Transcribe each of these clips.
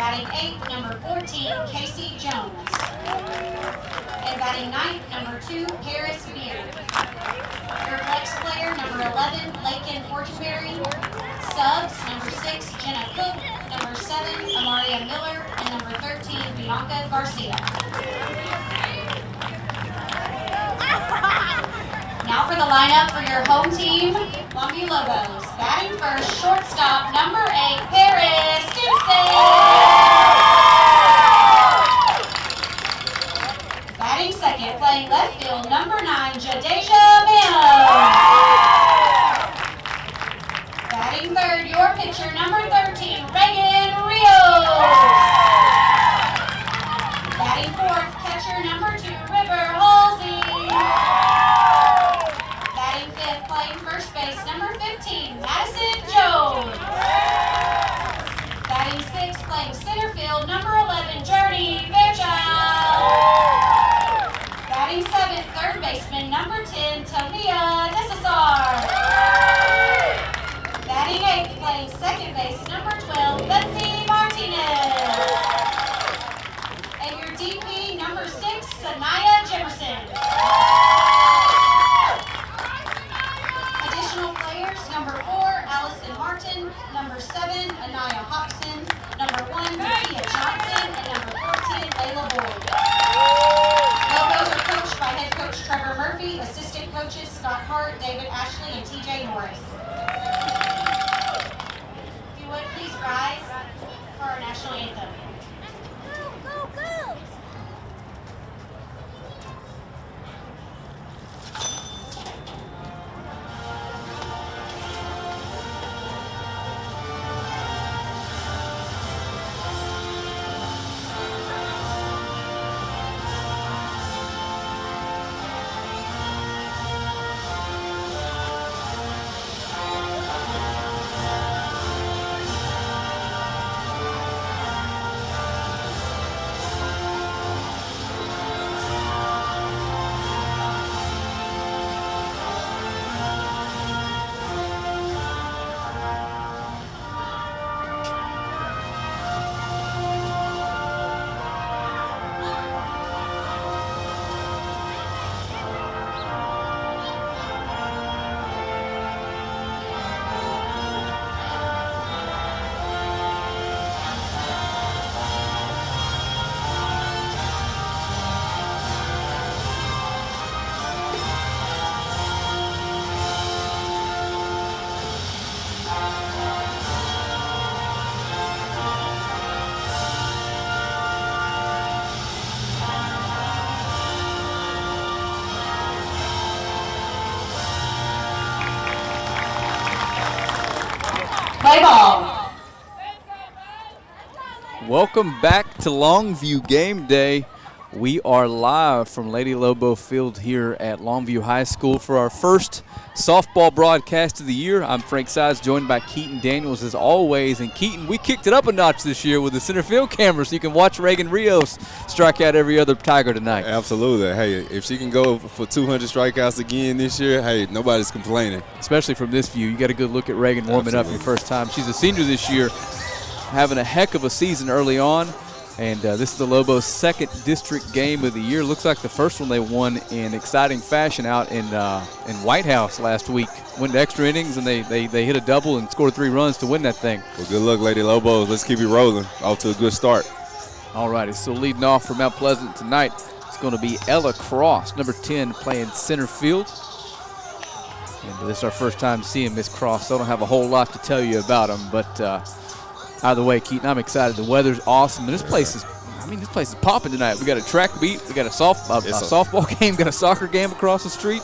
batting 8th, number 14, Casey Jones. And batting 9th, number 2, Paris Beard. Your flex player, number 11, Lakin Fortenberry. Subs, number 6, Jenna Cook. Number 7, Amaria Miller. And number 13, Bianca Garcia. Now for the lineup for your home team, Longview Lobos. Batting first, shortstop, number 8, Paris Gibson. Batting second, playing left field, number 9, Jadeja Bano. Batting third, your pitcher, number 13, Reagan Rios. Batting fourth, catcher, number 2, River Halsey. Batting fifth, playing first base, number 15, Madison Jones. Batting sixth, playing center field, number 11, Journey Fairchild. Batting seventh, third baseman, number 10, Tavia Desasar. Batting eighth, playing second base, number 12, Betsy Martinez. And your DP, number 6, Sanaya Jefferson. Additional players, number 4, Allison Martin, number 7, Anaya Hobson, number 1, Nakia Johnson, and number 14, Layla Boyd. Lobos are coached by head coach Trevor Murphy, assistant coaches Scott Hart, David Ashley, and TJ Norris. If you would, please rise for our national anthem. Play ball. Welcome back to Longview Game Day. We are live from Lady Lobo Field here at Longview High School for our first softball broadcast of the year. I'm Frank Sides, joined by Keaton Daniels as always. And Keaton, we kicked it up a notch this year with the center field camera, so you can watch Reagan Rios strike out every other Tiger tonight. Absolutely. Hey, if she can go for 200 strikeouts again this year, hey, nobody's complaining. Especially from this view. You got a good look at Reagan warming up your first time. She's a senior this year, having a heck of a season early on. And this is the Lobos' second district game of the year. Looks like the first one they won in exciting fashion out in White House last week. Went to extra innings, and they hit a double and scored 3 runs to win that thing. Well, good luck, Lady Lobos. Let's keep it rolling. Off to a good start. All righty, so leading off for Mount Pleasant tonight, it's going to be Ella Cross, number 10, playing center field. And this is our first time seeing Miss Cross, so I don't have a whole lot to tell you about them, but either way, Keaton, I'm excited. The weather's awesome, and this place is popping tonight. We got a track meet, we got a softball game, got a soccer game across the street.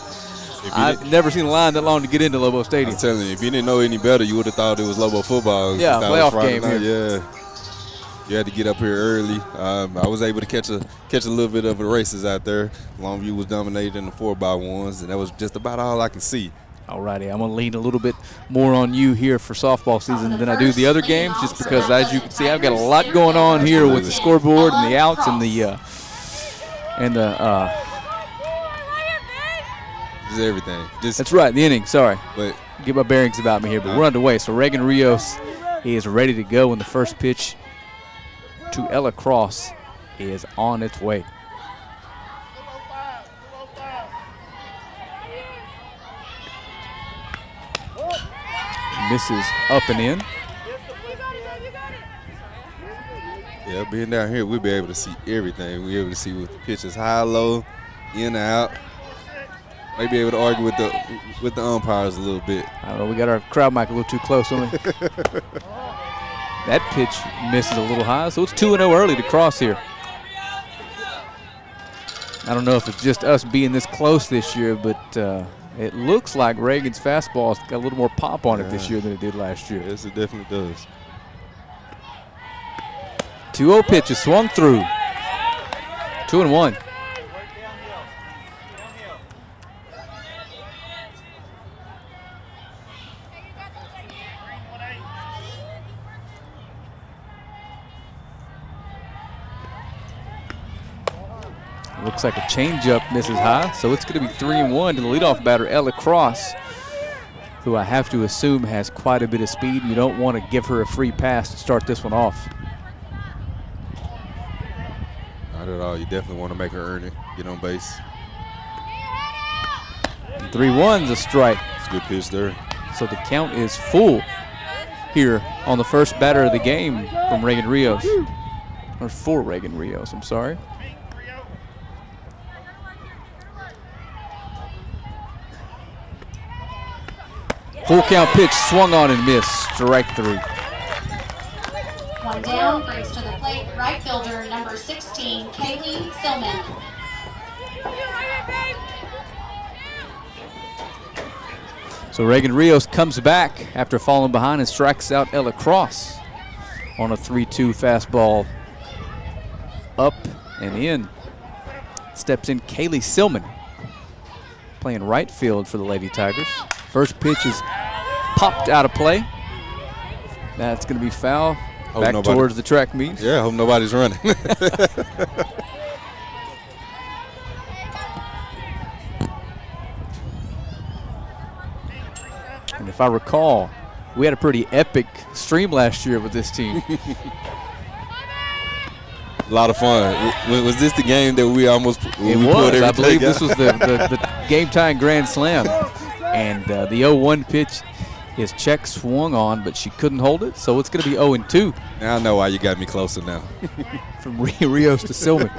I've never seen a line that long to get into Lobo Stadium. I'm telling you, if you didn't know any better, you would have thought it was Lobo football. Yeah, playoff game here. Yeah, you had to get up here early. I was able to catch a little bit of the races out there. Longview was dominated in the 4x1s, and that was just about all I could see. All righty, I'm going to lean a little bit more on you here for softball season than I do the other games, just because, as you can see, I've got a lot going on here with the scoreboard and the outs and the just everything. That's right, the inning. Sorry, but get my bearings about me here, but we're underway. So Reagan Rios is ready to go when the first pitch to Ella Cross is on its way. Misses up and in. Yeah, being down here, we'll be able to see everything. We'll be able to see with the pitches high, low, in, out. Maybe able to argue with the umpires a little bit. I don't know, we got our crowd mic a little too close on me. That pitch misses a little high, so it's 2-0 early to Cross here. I don't know if it's just us being this close this year, but it looks like Reagan's fastball's got a little more pop on it this year than it did last year. Yes, it definitely does. 2-0 pitch is swung through. 2-1. Looks like a changeup misses high, so it's going to be 3-1 to the leadoff batter, Ella Cross, who I have to assume has quite a bit of speed. You don't want to give her a free pass to start this one off. Not at all. You definitely want to make her earn it, get on base. 3-1's a strike. It's a good pitch there. So the count is full here on the first batter of the game from Reagan Rios. Or for Reagan Rios, I'm sorry. Full count pitch, swung on and missed. Strike 3. One down, brings to the plate right fielder number 16, Kaylee Silman. So Reagan Rios comes back after falling behind and strikes out Ella Cross on a 3-2 fastball. Up and in. Steps in Kaylee Silman, playing right field for the Lady Tigers. First pitch is popped out of play. That's going to be foul. Back towards the track meet. Yeah, I hope nobody's running. And if I recall, we had a pretty epic stream last year with this team. A lot of fun. Was this the game that we almost It was. I believe this was the game-tying grand slam. And the 0-1 pitch is check swung on, but she couldn't hold it, so it's going to be 0-2. Now I know why you got me closer now. From Rios to Silman.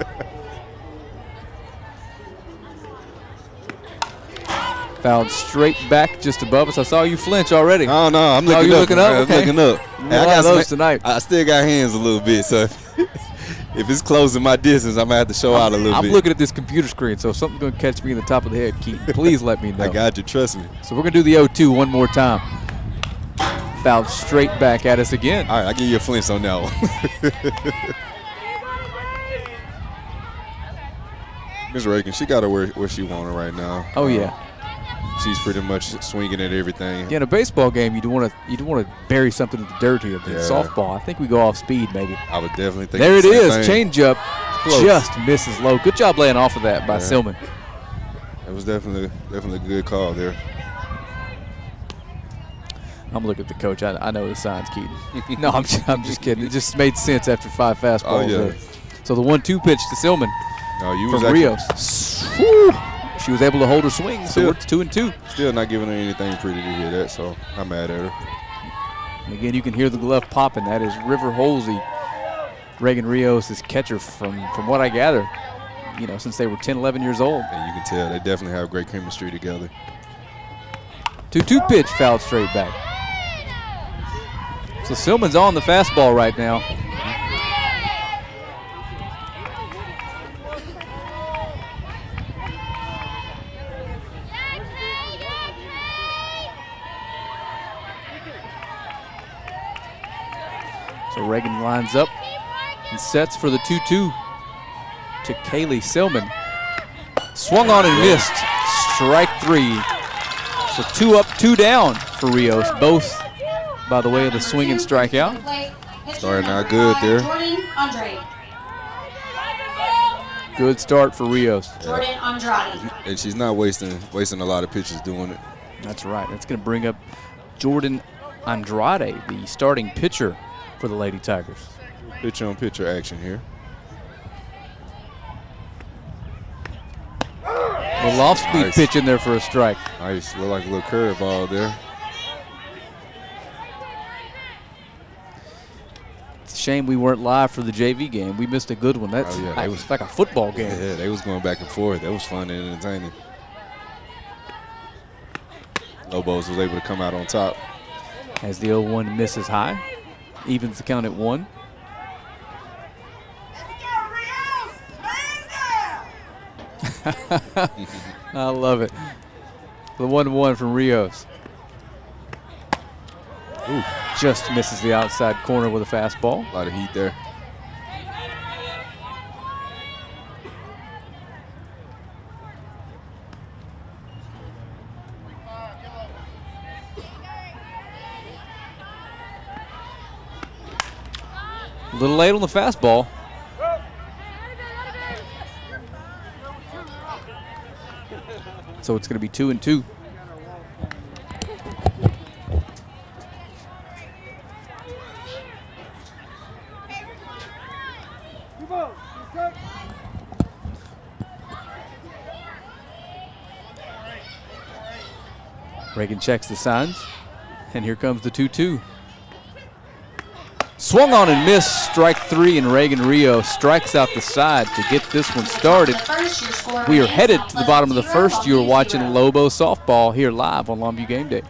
Fouled straight back just above us. I saw you flinch already. Oh, no, I'm looking up. You're looking up? I'm Okay. looking up. Hey, I got those tonight. I still got hands a little bit, so if it's closing my distance, I'm going to have to show out a little bit. I'm looking at this computer screen, so if something's going to catch me in the top of the head, Keaton, please let me know. I got you. Trust me. So we're going to do the 0-2 one more time. Fouled straight back at us again. All right, I'll give you a flinch on that one. Ms. Reagan, she got her where she want her right now. Oh, yeah. She's pretty much swinging at everything. Yeah, in a baseball game, you don't want to bury something in the dirt here. But in softball, I think we go off speed, maybe. I would definitely think there it is. Thing. Changeup just misses low. Good job laying off of that by Silman. It was definitely a good call there. I'm looking at the coach. I know the signs, Keaton. No, I'm just kidding. It just made sense after 5 fastballs. Oh, yeah. There. So the 1-2 pitch to Silman from Rios. Woo! She was able to hold her swing, so it's 2-2. Still not giving her anything pretty to hear that, so I'm mad at her. And again, you can hear the glove popping. That is River Holsey, Reagan Rios' catcher from what I gather, since they were 10, 11 years old. And you can tell they definitely have great chemistry together. 2-2 pitch, fouled straight back. So Silman's on the fastball right now. So Reagan lines up and sets for the 2-2 to Kaylee Silman. Swung on and missed. Strike 3. So 2 up, 2 down for Rios, both by the way of the swing and strikeout. Starting out good there. Jordan Andrade. Good start for Rios. Jordan Andrade. And she's not wasting a lot of pitches doing it. That's right. That's going to bring up Jordan Andrade, the starting pitcher for the Lady Tigers. pitcher action here. A little off-speed pitch in there for a strike. Nice. Look like a little curveball there. It's a shame we weren't live for the JV game. We missed a good one. That's it was like a football game. Yeah, they was going back and forth. That was fun and entertaining. Lobos was able to come out on top. As the 0-1 misses high, evens the count at 1. I love it. The 1-1 from Rios. Ooh, just misses the outside corner with a fastball. A lot of heat there. A little late on the fastball. So it's going to be 2-2. Reagan checks the signs, and here comes the 2-2. Swung on and missed, strike 3, and Reagan Rio strikes out the side to get this one started. We are headed to the bottom of the first. You are watching Lobos softball here live on Longview Game Day.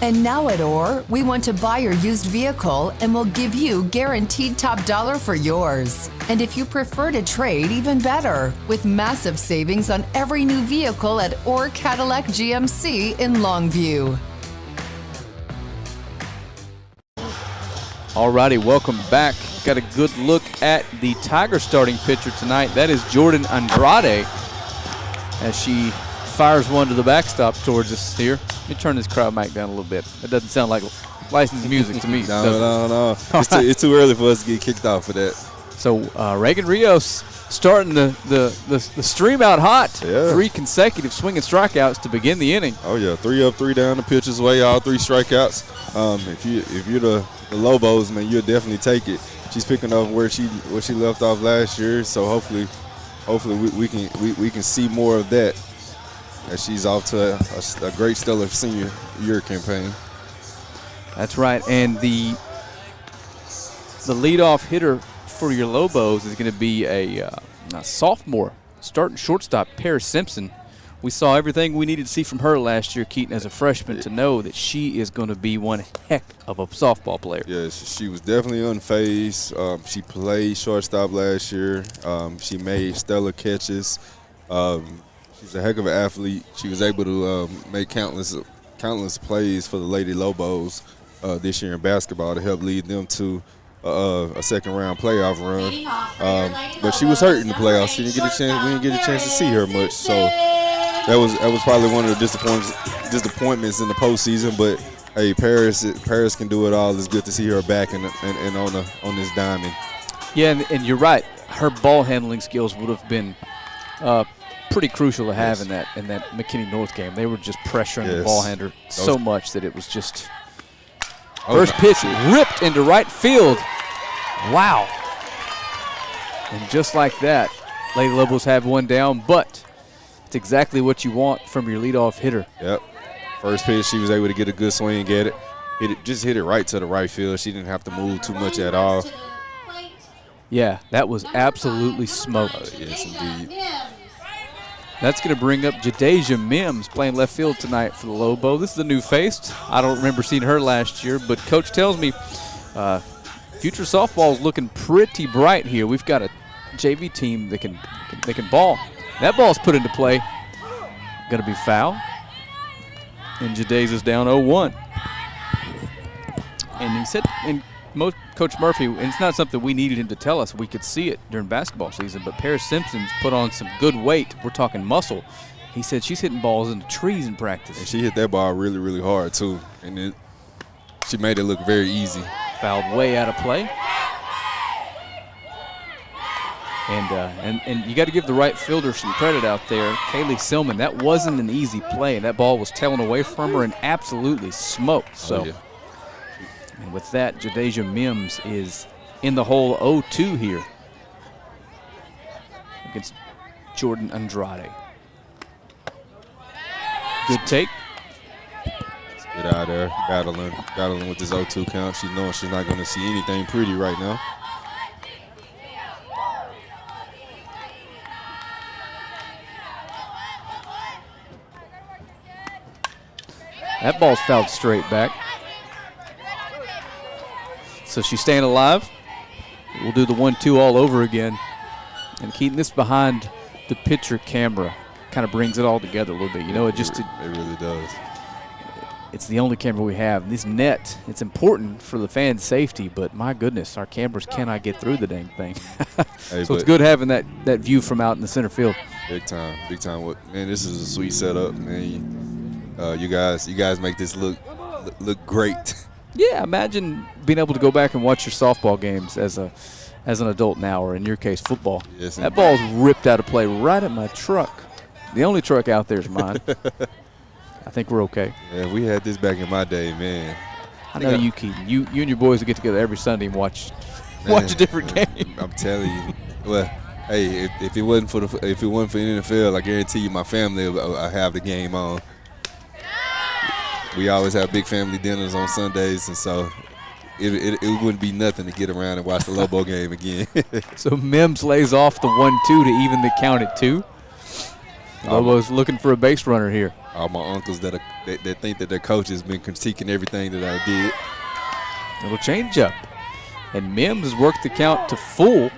And now at OR, we want to buy your used vehicle and we'll give you guaranteed top dollar for yours. And if you prefer to trade, even better, with massive savings on every new vehicle at OR Cadillac GMC in Longview. Alrighty, welcome back. Got a good look at the Tiger starting pitcher tonight. That is Jordan Andrade, as she fires one to the backstop towards us here. Let me turn this crowd mic down a little bit. It doesn't sound like licensed music to me. No. It's too early for us to get kicked off for that. So Reagan Rios starting the stream out hot. Yeah. 3 consecutive swinging strikeouts to begin the inning. Oh yeah, 3 up, 3 down, the pitcher's away, all 3 strikeouts. If you're the Lobos, man, you'll definitely take it. She's picking up where she left off last year, so hopefully we can see more of that as she's off to a great stellar senior year campaign. That's right, and the leadoff hitter for your Lobos is going to be a sophomore starting shortstop, Paris Simpson. We saw everything we needed to see from her last year, Keaton, as a freshman, to know that she is going to be one heck of a softball player. Yes, she was definitely unfazed. She played shortstop last year. She made stellar catches. She's a heck of an athlete. She was able to make countless plays for the Lady Lobos this year in basketball to help lead them to a second-round playoff run. But she was hurt in the playoffs. We didn't get a chance to see her much. So that was probably one of the disappointments in the postseason. But hey, Paris can do it all. It's good to see her back and on this diamond. Yeah, and you're right. Her ball handling skills would have been pretty crucial to have in that McKinney North game. They were just pressuring the ball handler so much that it was just first pitch ripped into right field. Wow. And just like that, Lady Lobos have one down, but it's exactly what you want from your leadoff hitter. Yep. First pitch, she was able to get a good swing at it. Hit it right to the right field. She didn't have to move too much at all. Yeah, that was absolutely smoked. Yes, indeed. That's going to bring up Jadeja Mims playing left field tonight for the Lobo. This is a new face. I don't remember seeing her last year, but Coach tells me future softball is looking pretty bright here. We've got a JV team that can ball. That ball's put into play. Going to be foul. And Jadeja's down 0-1. And he said, Coach Murphy, and it's not something we needed him to tell us. We could see it during basketball season, but Paris Simpson's put on some good weight. We're talking muscle. He said she's hitting balls into trees in practice. And she hit that ball really, really hard, too. And she made it look very easy. Fouled way out of play. And you got to give the right fielder some credit out there. Kaylee Silman, that wasn't an easy play. That ball was tailing away from her and absolutely smoked. So, and with that, Jadeja Mims is in the hole 0-2 here against Jordan Andrade. Good take. Let's get out there, battling with this 0-2 count. She's knowing she's not going to see anything pretty right now. That ball's fouled straight back. So she's staying alive. We'll do the 1-2 all over again. And keeping this behind the pitcher camera kind of brings it all together a little bit. You know, it really does. It's the only camera we have. This net, it's important for the fans' safety, but my goodness, our cameras cannot get through the dang thing. Hey, so it's good having that view from out in the center field. Big time. Man, this is a sweet setup, man. You guys make this look great. Yeah, imagine being able to go back and watch your softball games as an adult now, or in your case, football. Yes, that ball's ripped out of play right at my truck. The only truck out there is mine. I think we're okay. Yeah, we had this back in my day, man. I know you, Keaton. You and your boys would get together every Sunday and watch a different game. I'm telling you. Well, hey, if it wasn't for the NFL, I guarantee you my family will have the game on. We always have big family dinners on Sundays, and so it wouldn't be nothing to get around and watch the Lobo game again. So Mims lays off the 1-2 to even the count at 2. Lobos looking for a base runner here. All my uncles that think that their coach has been critiquing everything that I did. Little change up. And Mims has worked the count to full.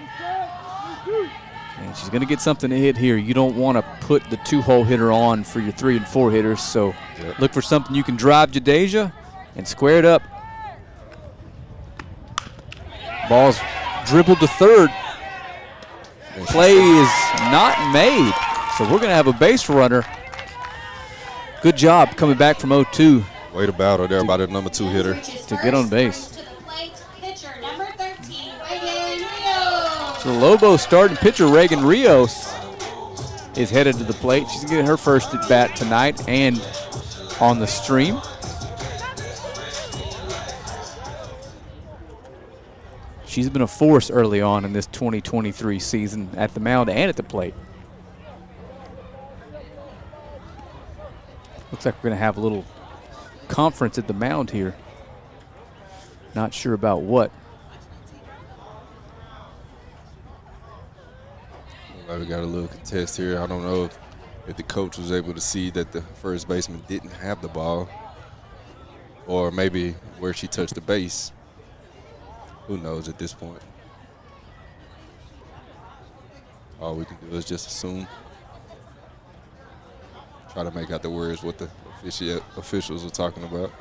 And she's going to get something to hit here. You don't want to put the 2-hole hitter on for your 3 and 4 hitters, so look for something you can drive Jadeja and square it up. Ball's dribbled to third. Play is not made, so we're going to have a base runner. Good job coming back from 0-2. Way to battle there by the number 2 hitter. To get on base. So the Lobos starting pitcher Reagan Rios is headed to the plate. She's going to get her first at bat tonight and on the stream. She's been a force early on in this 2023 season at the mound and at the plate. Looks like we're going to have a little conference at the mound here. Not sure about what. We got a little contest here. I don't know if the coach was able to see that the first baseman didn't have the ball, or maybe where she touched the base. Who knows at this point? All we can do is just assume. Try to make out the words what the officials are talking about.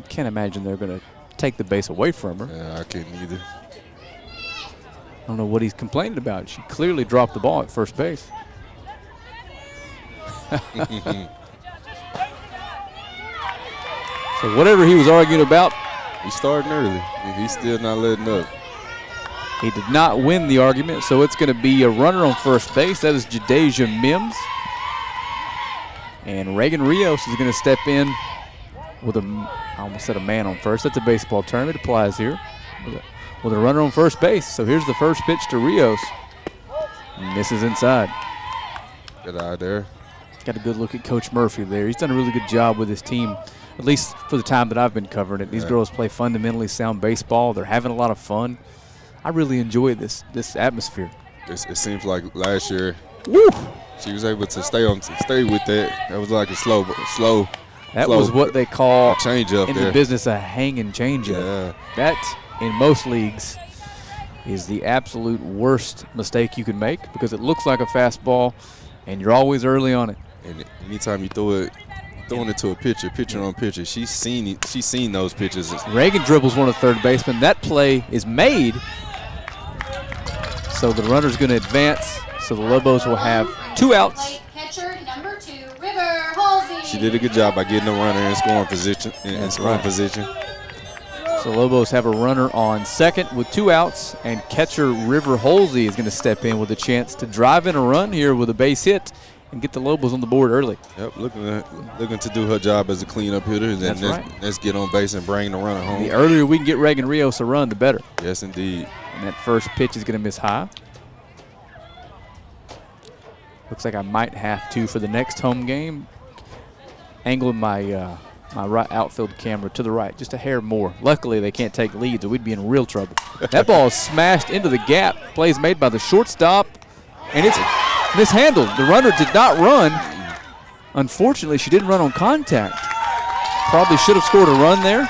Can't imagine they're going to take the base away from her. Yeah, I couldn't either. I don't know what he's complaining about. She clearly dropped the ball at first base. So whatever he was arguing about, he's starting early. He's still not letting up. He did not win the argument, so it's going to be a runner on first base. That is Jadeja Mims. And Reagan Rios is going to step in with I almost said a man on first. That's a baseball term. It applies here. With a runner on first base. So here's the first pitch to Rios. Misses inside. Get out there. Got a good look at Coach Murphy there. He's done a really good job with his team, at least for the time that I've been covering it. These girls play fundamentally sound baseball. They're having a lot of fun. I really enjoy this atmosphere. It seems like last year, woo, she was able to stay with that. That was like a slow. That was what they call change up in there. The business a hanging change up. Yeah. That in most leagues is the absolute worst mistake you can make because it looks like a fastball, and you're always early on it. And anytime you throwing it to a pitcher on pitcher, she's seen those pitches. Reagan dribbles one of third baseman. That play is made. So the runner's going to advance. So the Lobos will have 2 outs. Catcher number 2, River Halsey. She did a good job by getting the runner in scoring position. So So Lobos have a runner on second with 2 outs, and catcher River Holsey is going to step in with a chance to drive in a run here with a base hit and get the Lobos on the board early. Yep, looking to do her job as a cleanup hitter, and then let's get on base and bring the runner home. The earlier we can get Reagan Rios a run, the better. Yes, indeed. And that first pitch is going to miss high. Looks like I might have to, for the next home game, angle my my right outfield camera to the right, just a hair more. Luckily, they can't take leads, or we'd be in real trouble. That ball is smashed into the gap. Play is made by the shortstop, and it's mishandled. The runner did not run. Unfortunately, she didn't run on contact. Probably should have scored a run there.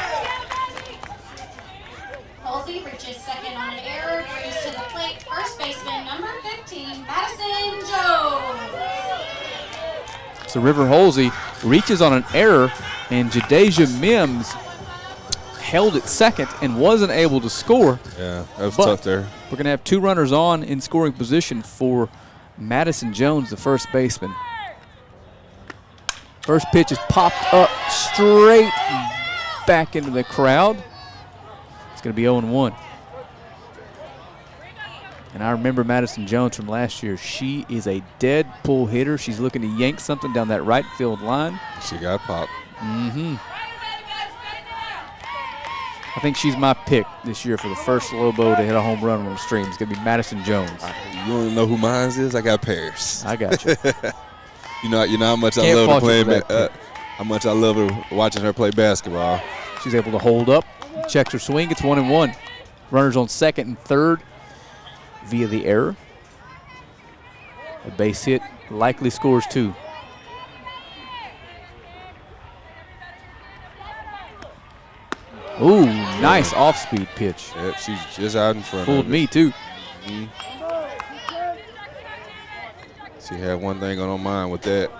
Halsey reaches second on an error, brings to the plate first baseman number 15, Madison Jones. So River Holsey reaches on an error, and Jadeja Mims held at second and wasn't able to score. Yeah, that was tough there. We're going to have 2 runners on in scoring position for Madison Jones, the first baseman. First pitch is popped up straight back into the crowd. It's going to be 0-1. And I remember Madison Jones from last year. She is a dead pull hitter. She's looking to yank something down that right field line. She got popped. I think she's my pick this year for the first Lobo to hit a home run on the stream. It's going to be Madison Jones. You want to know who mine is? I got Paris. I got you. You know how much I love how much I love her watching her play basketball. She's able to hold up, checks her swing. It's 1-1. Runners on second and third via the error. A base hit likely scores 2. Ooh, nice off-speed pitch. Yep, she's just out in front. Fooled me too. She had one thing on her mind with that.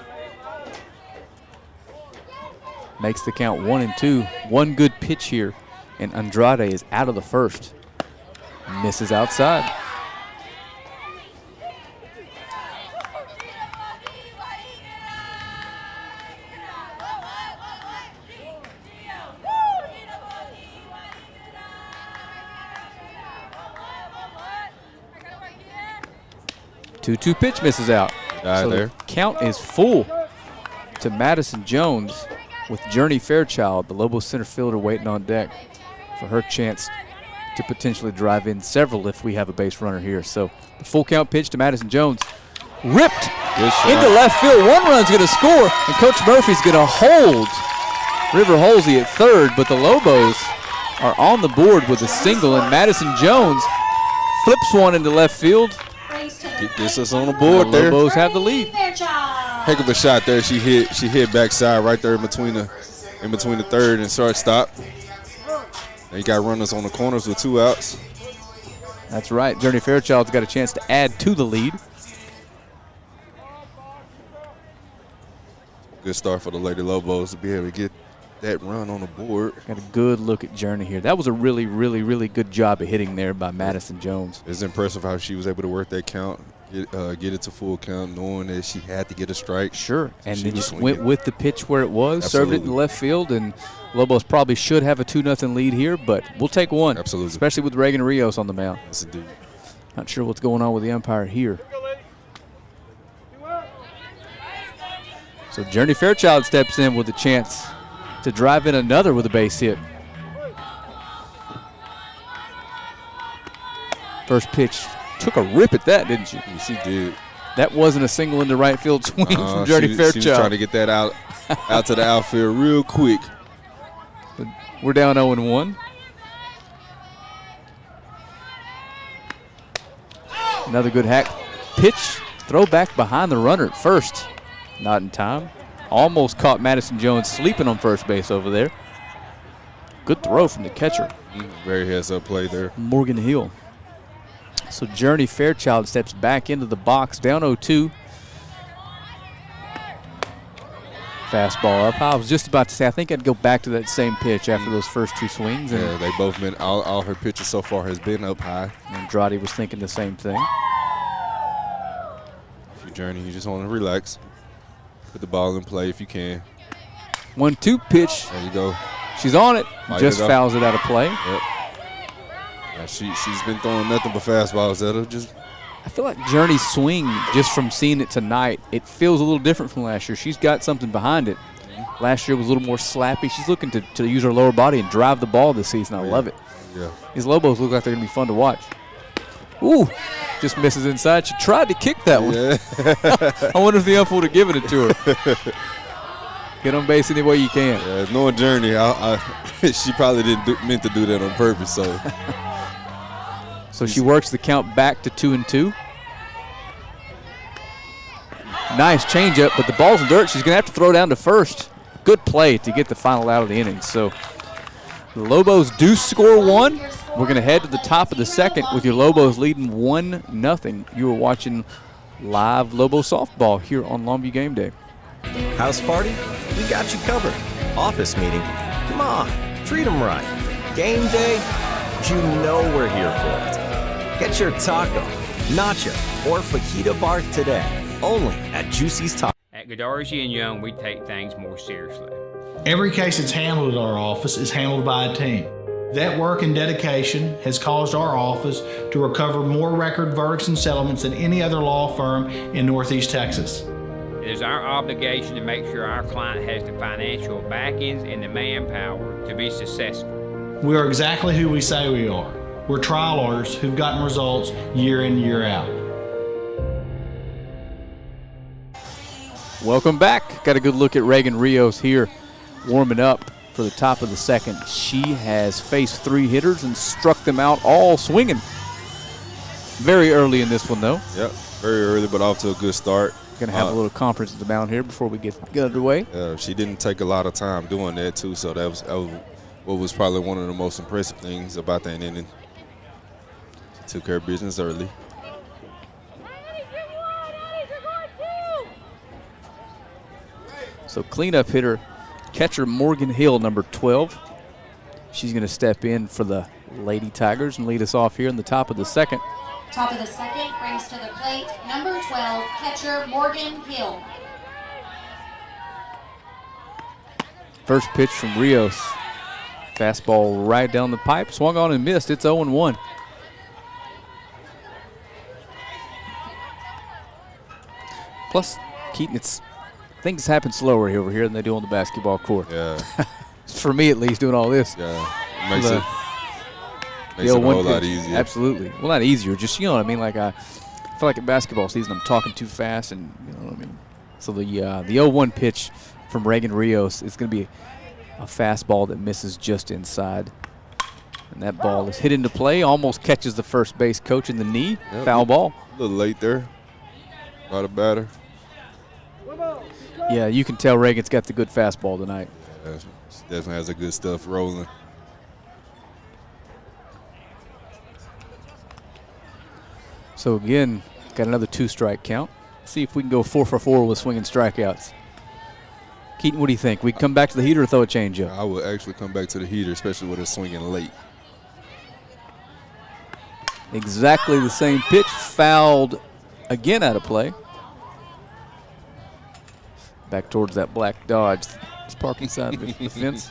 Makes the count 1-2. One good pitch here, and Andrade is out of the first. Misses outside. Two pitch misses out. So there. The count is full to Madison Jones with Journey Fairchild, the Lobos center fielder, waiting on deck for her chance to potentially drive in several if we have a base runner here. So the full count pitch to Madison Jones. Ripped into left field. 1 run's going to score, and Coach Murphy's going to hold River Holsey at third, but the Lobos are on the board with a single, and Madison Jones flips one into left field. Gets us on the board there. Lobos have the lead. Heck of a shot there. She hit backside right there in between the third and shortstop. Now you got runners on the corners with 2 outs. That's right. Journey Fairchild's got a chance to add to the lead. Good start for the Lady Lobos to be able to get that run on the board. Got a good look at Journey here. That was a really, really, really good job of hitting there by Madison Jones. It's impressive how she was able to work that count, get it to full count, knowing that she had to get a strike. Sure, and then just went with the pitch where it was, served it in the left field, and Lobos probably should have a 2-0 lead here, but we'll take one. Absolutely. Especially with Reagan Rios on the mound. Yes, indeed. Not sure what's going on with the umpire here. So Journey Fairchild steps in with a chance to drive in another with a base hit. First pitch took a rip at that, didn't she? Yeah, she did. That wasn't a single into right field swing from Journey Fairchild. She was trying to get that out to the outfield real quick. But we're down 0-1. Another good hack pitch. Throw back behind the runner at first. Not in time. Almost caught Madison Jones sleeping on first base over there. Good throw from the catcher. Very heads-up play there. Morgan Hill. So Journey Fairchild steps back into the box, down 0-2. Fastball up. I was just about to say, I think I'd go back to that same pitch after those first 2 swings. And yeah, they both been, all her pitches so far has been up high. Andrade was thinking the same thing. If you're Journey, you just want to relax. Put the ball in play if you can. 1-2 pitch. There you go. She's on it. Fight Just it up. fouls it out of play. Yep. Yeah, she's been throwing nothing but fastballs at her. Just I feel like Journey's swing, just from seeing it tonight, it feels a little different from last year. She's got something behind it. Last year was a little more slappy. She's looking to use her lower body and drive the ball this season. I love it. Yeah. These Lobos look like they're going to be fun to watch. Ooh, just misses inside. She tried to kick that one. Yeah. I wonder if the ump would have given it to her. Get on base any way you can. Yeah, knowing Journey, she probably didn't meant to do that on purpose. So, So she works the count back to 2-2. Nice changeup, but the ball's in dirt. She's going to have to throw down to first. Good play to get the final out of the inning. So the Lobos do score one. We're going to head to the top of the second with your Lobos leading 1-0. You are watching live Lobo softball here on Longview Game Day. House party? We got you covered. Office meeting? Come on, treat them right. Game day? You know we're here for it. Get your taco, nacho, or fajita bar today. Only at Juicy's Taco. At Godarzi and Young, we take things more seriously. Every case that's handled at our office is handled by a team. That work and dedication has caused our office to recover more record verdicts and settlements than any other law firm in Northeast Texas. It is our obligation to make sure our client has the financial backings and the manpower to be successful. We are exactly who we say we are. We're trial lawyers who've gotten results year in, year out. Welcome back. Got a good look at Reagan Rios here warming up for the top of the second. She has faced 3 hitters and struck them out all swinging. Very early in this one, though. yep, very early, but off to a good start. Going to have a little conference at the mound here before we get underway. She didn't take a lot of time doing that, too, so that was what was probably one of the most impressive things about that inning. She took care of business early. So cleanup hitter, catcher Morgan Hill, number 12. She's going to step in for the Lady Tigers and lead us off here in the top of the second. Top of the second brings to the plate number 12, catcher Morgan Hill. First pitch from Rios. Fastball right down the pipe, swung on and missed. It's 0-1. Plus, Keaton, things happen slower over here than they do on the basketball court. Yeah. For me, at least, doing all this. Yeah. Makes it a whole lot easier. Absolutely. Well, not easier, just, you know what I mean? Like, I feel like in basketball season, I'm talking too fast, and you know what I mean? So the 0-1 pitch from Reagan Rios is going to be a fastball that misses just inside. And that ball is hit into play, almost catches the first base coach in the knee. Yep. Foul ball. A little late there. About a batter. Yeah, you can tell Reagan's got the good fastball tonight. Yeah, she definitely has the good stuff rolling. So again, got another 2-strike count. See if we can go 4 for 4 with swinging strikeouts. Keaton, what do you think? We come back to the heater or throw a changeup? I would actually come back to the heater, especially with her swinging late. Exactly the same pitch, fouled again out of play. Back towards that black Dodge. It's parking side of the fence.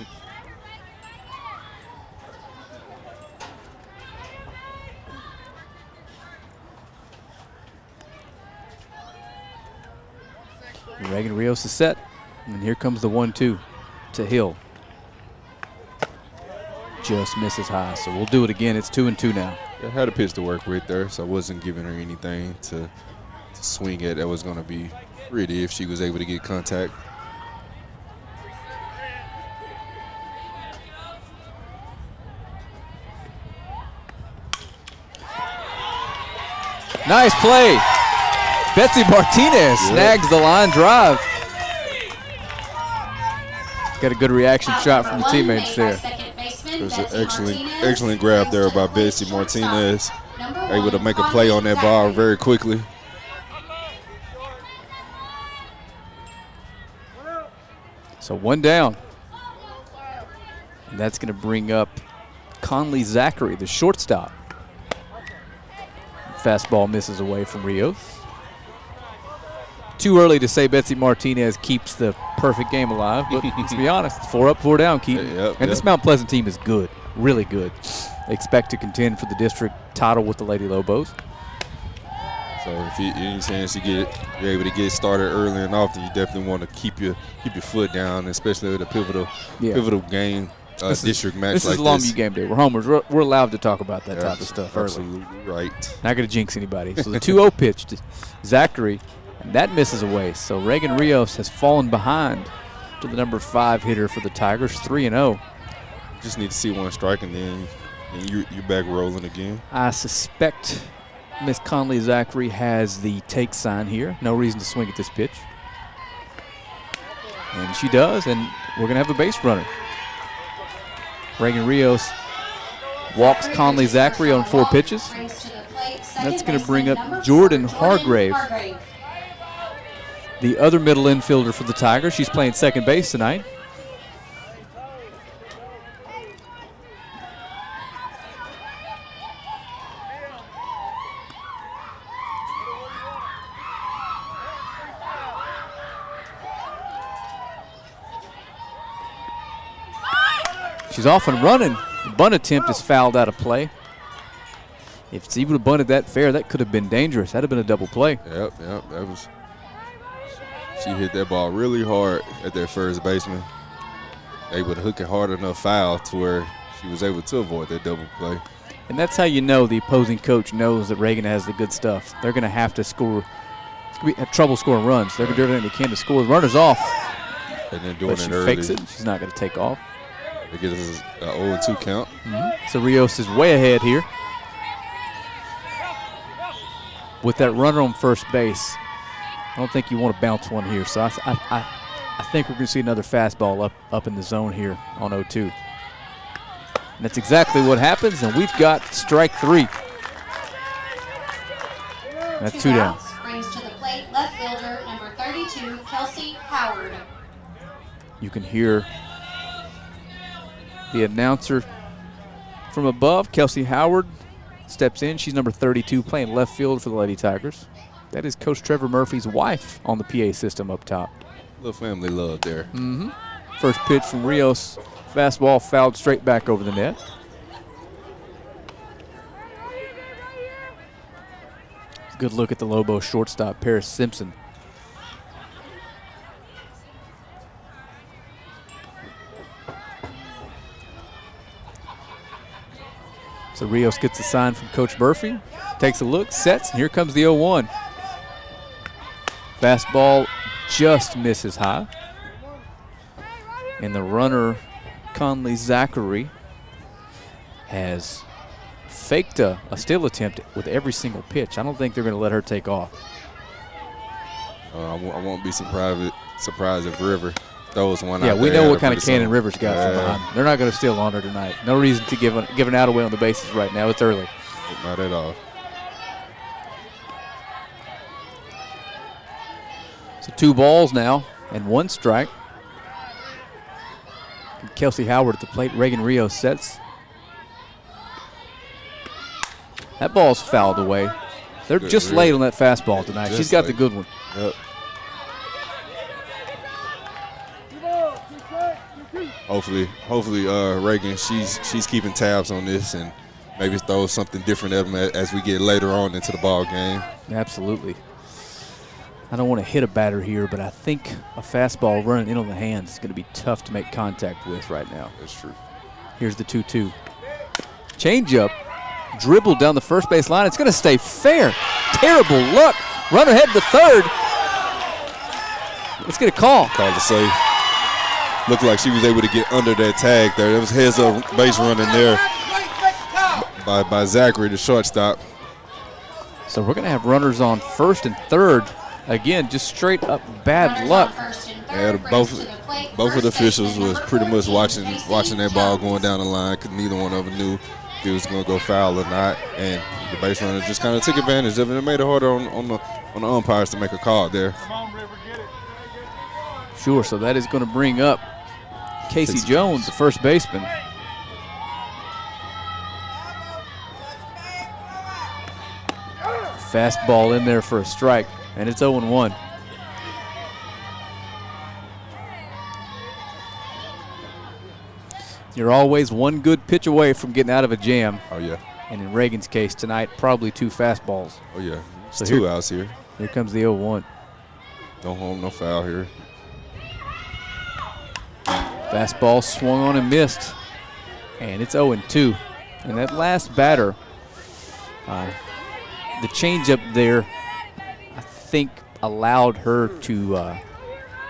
Reagan Rios is set. And here comes the 1-2 to Hill. Just misses high, so we'll do it again. It's 2-2 now. I had a pitch to work with there, so I wasn't giving her anything to swing at that was going to be pretty if she was able to get contact. Nice play. Betsy Martinez snags the line drive. Got a good reaction shot from the teammates there. It was an excellent grab there by Betsy Martinez. Able to make a play on that ball very quickly. So 1 down. And that's going to bring up Conley Zachary, the shortstop. Fastball misses away from Rios. Too early to say Betsy Martinez keeps the perfect game alive, but let's be honest, it's 4 up, 4 down, Keaton. And this Mount Pleasant team is good, really good. They expect to contend for the district title with the Lady Lobos. So if you any chance you're able to get started early and often, you definitely want to keep your foot down, especially with a pivotal game, district match like this. This is Longview game day. We're homers. We're allowed to talk about that type of stuff early. Absolutely right. Not going to jinx anybody. So the 2-0 pitch to Zachary, and that misses away. So Reagan Rios has fallen behind to the number 5 hitter for the Tigers, 3-0. Just need to see one strike, and then you're back rolling again. I suspect Miss Conley Zachary has the take sign here. No reason to swing at this pitch. And she does, and we're going to have a base runner. Reagan Rios walks Conley Zachary on 4 pitches. That's going to bring up Jordan Hargrave, the other middle infielder for the Tigers. She's playing second base tonight. She's off and running. The bunt attempt is fouled out of play. If she would have bunted that fair, that could have been dangerous. That would have been a double play. Yep. That was. She hit that ball really hard at that first baseman. They would hook it hard enough foul to where she was able to avoid that double play. And that's how you know the opposing coach knows that Reagan has the good stuff. They're going to have to score. It's going to have trouble scoring runs. They're going to do everything they can to score. The runner's off. And then doing but it early. She fakes it. She's not going to take off. They get us an 0-2 count. So Rios is way ahead here. With that runner on first base, I don't think you want to bounce one here. So I think we're going to see another fastball up in the zone here on 0-2. And that's exactly what happens, and we've got strike 3. That's 2 down. Brings to the plate left fielder number 32, Kelsey Howard. You can hear the announcer from above. Kelsey Howard steps in. She's number 32, playing left field for the Lady Tigers. That is Coach Trevor Murphy's wife on the PA system up top. Little family love there. First pitch from Rios. Fastball fouled straight back over the net. Good look at the Lobos shortstop, Paris Simpson. So Rios gets a sign from Coach Murphy, takes a look, sets, and here comes the 0-1. Fastball just misses high. And the runner, Conley Zachary, has faked a steal attempt with every single pitch. I don't think they're going to let her take off. I won't be surprised if River throws one out. Yeah, we know what kind of cannon Rivers got from behind. They're not going to steal on her tonight. No reason to give an out away on the bases right now. It's early. Not at all. So 2 balls now and 1 strike. And Kelsey Howard at the plate. Reagan Rios sets. That ball's fouled away. They're Good just late on that fastball tonight. She's got the good one. Yep. Hopefully, Reagan, she's keeping tabs on this and maybe throw something different at them as we get later on into the ball game. Absolutely. I don't want to hit a batter here, but I think a fastball running in on the hands is going to be tough to make contact with right now. That's true. Here's the 2-2. Changeup, dribbled down the first base line. It's going to stay fair. Terrible luck. Runner head to third. Let's get a call. Call the safe. Looked like she was able to get under that tag there. There was heads up base running there by Zachary, the shortstop. So we're going to have runners on first and third. Again, just straight up bad luck. Yeah, both of the officials was pretty much watching that ball going down the line because neither one of them knew if it was going to go foul or not. And the base runner just kind of took advantage of it and made it harder on the umpires to make a call there. Sure, so that is going to bring up Casey Jones, the first baseman. Fastball in there for a strike, and it's 0-1. You're always one good pitch away from getting out of a jam. Oh, yeah. And in Reagan's case tonight, probably 2 fastballs. Oh, yeah. It's So 2 outs here. Here comes the 0-1. No home, no foul here. Fastball swung on and missed. And it's 0-2. And that last batter, the changeup there, I think allowed her to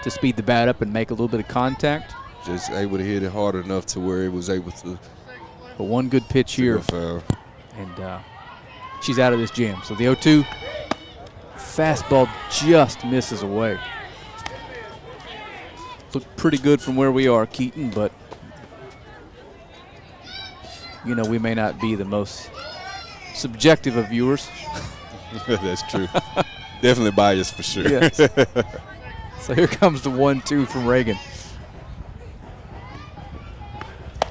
speed the bat up and make a little bit of contact. Just able to hit it hard enough to where it was able to. But one good pitch here. Foul. And she's out of this jam. So the 0-2 fastball just misses away. Looked pretty good from where we are, Keaton, but you know, we may not be the most subjective of viewers. That's true. Definitely biased for sure. Yes. So here comes the 1-2 from Reagan.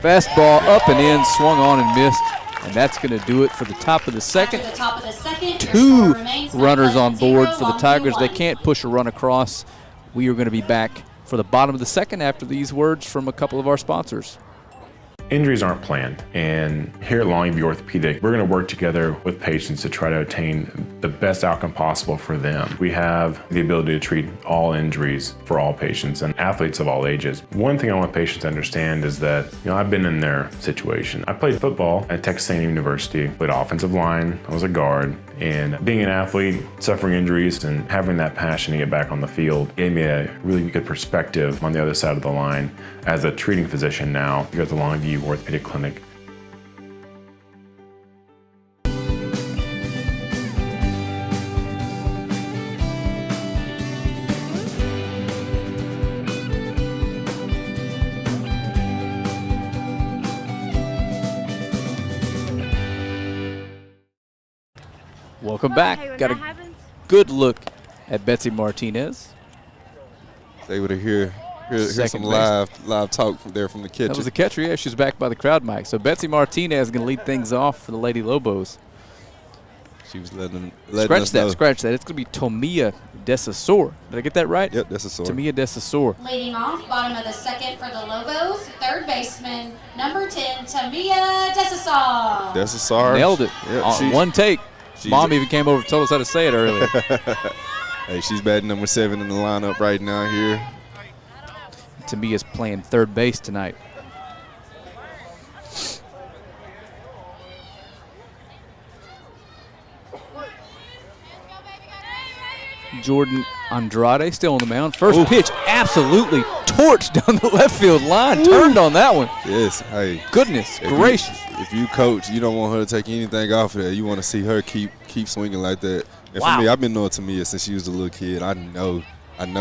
Fastball up and in, swung on and missed. And that's going to do it for the top of the second. After the top of the second, 2 your score remains runners on 1-0, board for the Longview Tigers. They 1. can't push a run across. We are going to be back for the bottom of the second after these words from a couple of our sponsors. Injuries aren't planned, and here at Longview Orthopedic, we're going to work together with patients to try to attain the best outcome possible for them. We have the ability to treat all injuries for all patients and athletes of all ages. One thing I want patients to understand is that, I've been in their situation. I played football at Texas A&M University, played offensive line, I was a guard, and being an athlete, suffering injuries, and having that passion to get back on the field gave me a really good perspective on the other side of the line as a treating physician now here at the Longview Orthopedic Clinic. Welcome back. Got a good look at Betsy Martinez. Able to hear some Second live talk from the catcher. That was the catcher. Yeah, she's back by the crowd mic. So Betsy Martinez is going to lead things off for the Lady Lobos. She was letting Scratch us that, know. scratch that. It's going to be Tomia Desasor. Did I get that right? Yep, that's a sword. Tomia Desasor. Leading off, bottom of the second for the Lobos, third baseman, number 10, Tamia Desasar. That's a SAR. Nailed it. Yep, On one take. Mom even came over and told us how to say it earlier. Hey, she's batting number 7 in the lineup right now here. Tamia's playing third base tonight. Jordan Andrade still on the mound. First pitch absolutely torched down the left field line. Turned on that one. Yes, hey. Goodness gracious. If you coach, you don't want her to take anything off of that. You want to see her keep swinging like that. And Wow. for me, I've been knowing Tamia since she was a little kid. I know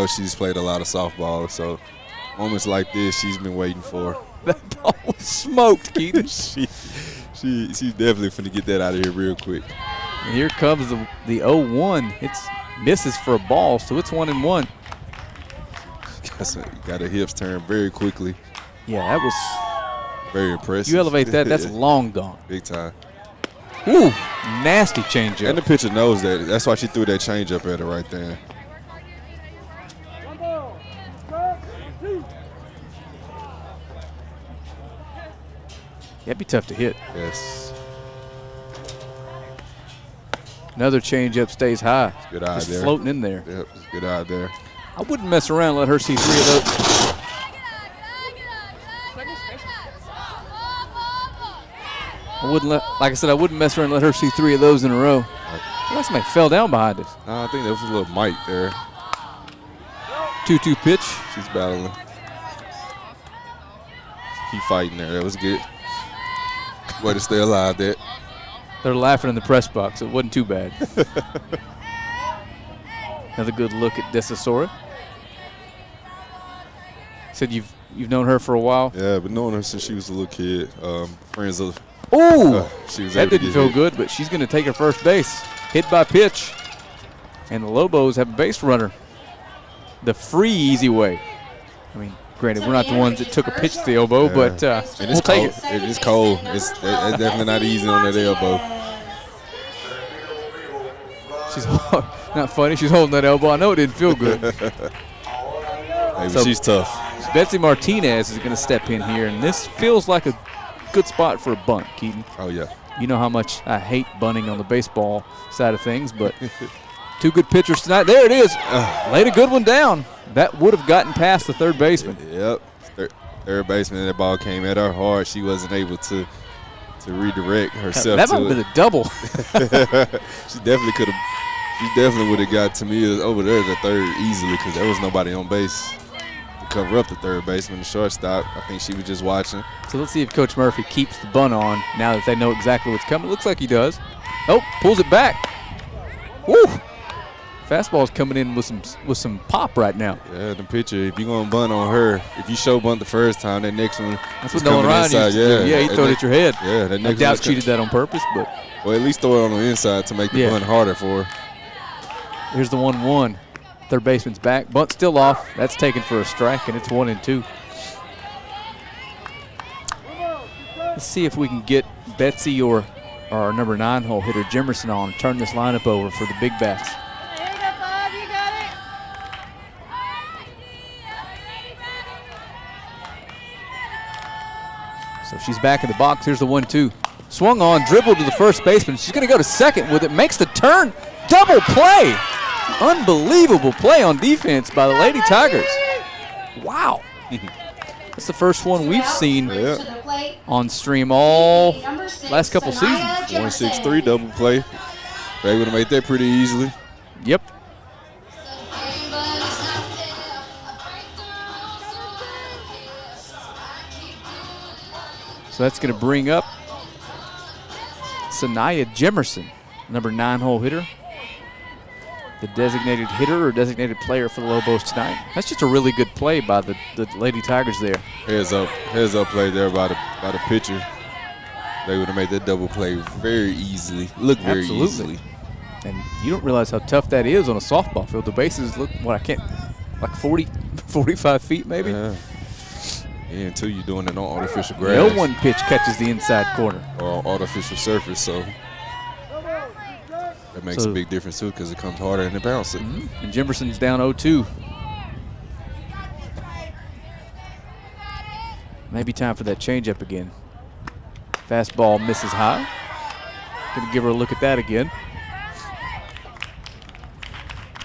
she's played a lot of softball. So moments like this, she's been waiting for. That ball was smoked, Keaton. She's definitely finna get that out of here real quick. And here comes the 0-1. It's misses for a ball, so it's 1-1. Got her hips turned very quickly. Yeah, that was very impressive. You elevate that, that's long gone. Big time. Ooh, nasty changeup. And the pitcher knows that. That's why she threw that changeup at her right there. That'd be tough to hit. Yes. Another changeup stays high. Good eye Just there. Floating in there. Yep, good eye there. I wouldn't mess around and let her see 3 of those. Like I said, I wouldn't mess around and let her see 3 of those in a row. Like somebody fell down behind us. I think that was a little might there. 2-2 pitch. She's battling. Keep fighting there. That was good. Way to stay alive there. They're laughing in the press box. It wasn't too bad. Another good look at Desasora. Said you've known her for a while. Yeah, but knowing her since she was a little kid, friends of. Ooh, she was that able to didn't get feel hit. good, but she's going to take her first base. Hit by pitch. And the Lobos have a base runner. The free, easy way. I mean, granted, we're not the ones that took a pitch to the elbow, but And we'll it's take cold. it. It's cold. It's definitely not easy on that elbow. She's not funny. She's holding that elbow. I know it didn't feel good. Hey, but So- she's tough. Betsy Martinez is going to step in here, and this feels like a good spot for a bunt, Keaton. Oh, yeah. You know how much I hate bunting on the baseball side of things, but two good pitchers tonight. There it is. Laid a good one down. That would have gotten past the third baseman. Yep. Third baseman, that ball came at her hard. She wasn't able to redirect herself. That might have been a double. She definitely could have. She definitely would have got Tamia over there at the third easily because there was nobody on base to cover up the third baseman, the shortstop. I think she was just watching. So let's see if Coach Murphy keeps the bunt on now that they know exactly what's coming. It looks like he does. Oh, pulls it back. Woo! Fastball's coming in with some pop right now. Yeah, the pitcher, if you're going to bunt on her, if you show bunt the first time, that next one That's what Nolan Ryan used to do. Yeah, he threw it at your head. Yeah, that next I doubt she did that on purpose, but. Well, at least throw it on the inside to make the bunt harder for her. Here's the 1-1. Third baseman's back. Bunt still off. That's taken for a strike, and it's 1-2. Let's see if we can get Betsy or our number 9 hole hitter, Jimerson, on, turn this lineup over for the big bats. So she's back in the box. Here's the 1-2. Swung on, dribbled to the first baseman. She's going to go to second with it. Makes the turn. Double play. Unbelievable play on defense by the Lady Tigers. Wow. That's the first one we've seen on stream all last couple seasons. 1-6-3 double play. They would have made that pretty easily. Yep. So that's going to bring up Sanaya Jimerson, number 9 hole hitter. The designated hitter or designated player for the Lobos tonight. That's just a really good play by the Lady Tigers there. Heads up play there by the pitcher. They would have made that double play very easily. Look very easily. And you don't realize how tough that is on a softball field. The bases look, like 40, 45 feet maybe? Yeah, until you're doing it on artificial grass. No one pitch catches the inside corner. Or artificial surface, so that makes a big difference too because it comes harder and it bounces. And Jimerson's down 0-2. Maybe time for that changeup again. Fastball misses high. Gonna give her a look at that again.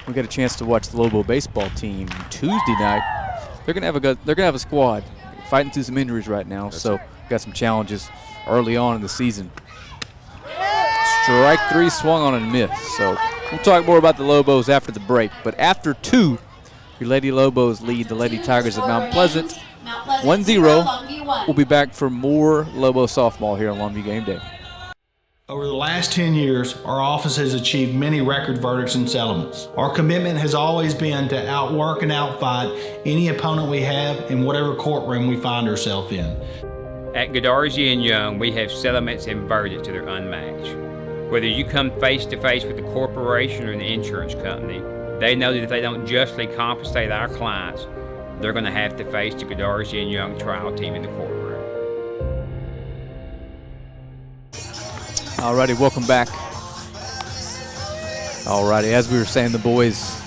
We got a chance to watch the Lobo baseball team Tuesday night. They're gonna have a squad fighting through some injuries right now, so got some challenges early on in the season. Strike 3 swung on and missed. So we'll talk more about the Lobos after the break. But after 2, your Lady Lobos lead the Lady Tigers of Mount Pleasant 1-0. We'll be back for more Lobo softball here on Longview Game Day. Over the last 10 years, our office has achieved many record verdicts and settlements. Our commitment has always been to outwork and outfight any opponent we have in whatever courtroom we find ourselves in. At Godarzi & Young, we have settlements and verdicts that are unmatched. Whether you come face to face with the corporation or the insurance company, they know that if they don't justly compensate our clients, they're going to have to face the Godarzi & Young trial team in the courtroom. Alrighty, welcome back. Alrighty, as we were saying, the boys,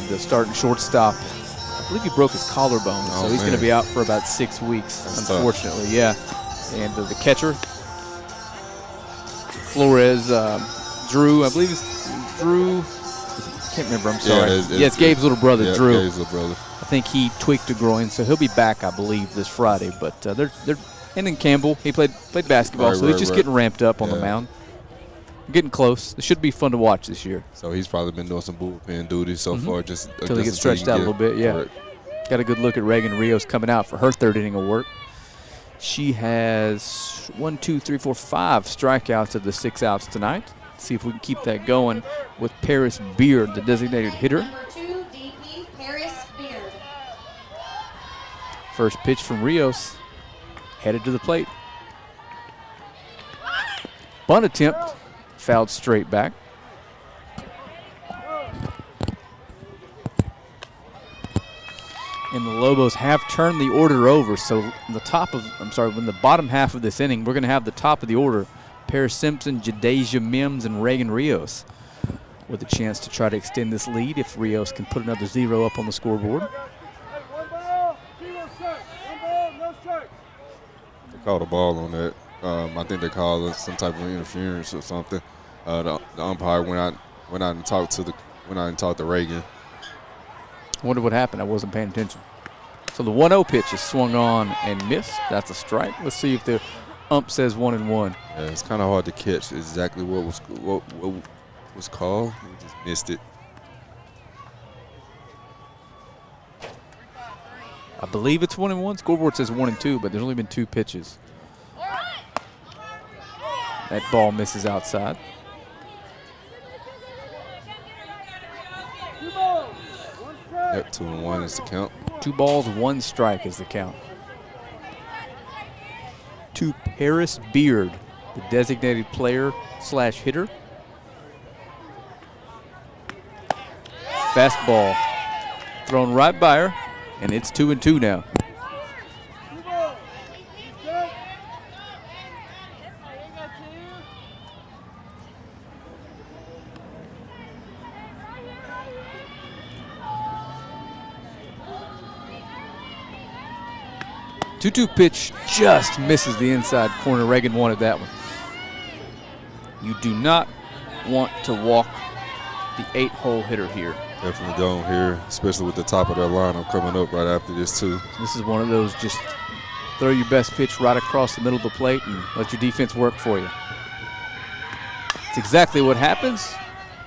the starting shortstop, I believe he broke his collarbone, so he's going to be out for about 6 weeks, That's unfortunately. Tough. Yeah, and the catcher, Flores, Drew, I believe it's Drew. I can't remember. I'm sorry. It's Gabe's little brother, Drew. Gabe's little brother. I think he tweaked a groin, so he'll be back, I believe, this Friday. But they're and then Campbell, he played basketball, so he's just getting ramped up on the mound. Getting close. It should be fun to watch this year. So he's probably been doing some bullpen duty so far, just until he gets stretched out a little bit. Yeah. Got a good look at Reagan Rios coming out for her 3rd inning of work. She has 5 strikeouts of the 6 outs tonight. Let's see if we can keep that going with Paris Beard, the designated hitter. Number 2, DP Paris Beard. First pitch from Rios, headed to the plate. Bunt attempt, fouled straight back. And the Lobos have turned the order over. So in the bottom half of this inning, we're going to have the top of the order. Paris Simpson, Jadeja Mims, and Reagan Rios with a chance to try to extend this lead if Rios can put another 0 up on the scoreboard. called a ball on that. I think they called some type of interference or something. The umpire went out and talked to Reagan. I wonder what happened. I wasn't paying attention. So the 1-0 pitch is swung on and missed. That's a strike. Let's see if the ump says 1-1. Yeah, it's kind of hard to catch exactly what was called. We just missed it. I believe it's 1-1. Scoreboard says 1-2, but there's only been 2 pitches. That ball misses outside. Yep, 2-1 is the count. 2 balls, 1 strike is the count. To Paris Beard, the designated player / hitter. Fastball thrown right by her, and it's 2-2 now. Two-two pitch just misses the inside corner. Reagan wanted that one. You do not want to walk the 8-hole hitter here. Definitely don't here, especially with the top of their lineup coming up right after this too. This is one of those just throw your best pitch right across the middle of the plate and let your defense work for you. It's exactly what happens,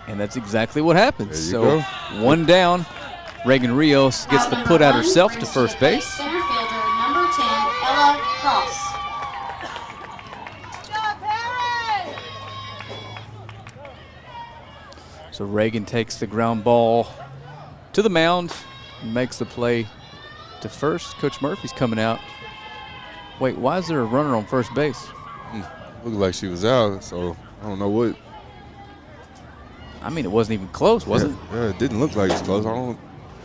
and that's exactly what happens. There you So go. 1 down. Reagan Rios gets the put out herself to first base. Center fielder number 10, Ella Cross. So Reagan takes the ground ball to the mound and makes the play to first. Coach Murphy's coming out. Wait, why is there a runner on first base? Looked like she was out, so I don't know what. I mean, it wasn't even close, was it? Yeah, it didn't look like it's close. I don't know.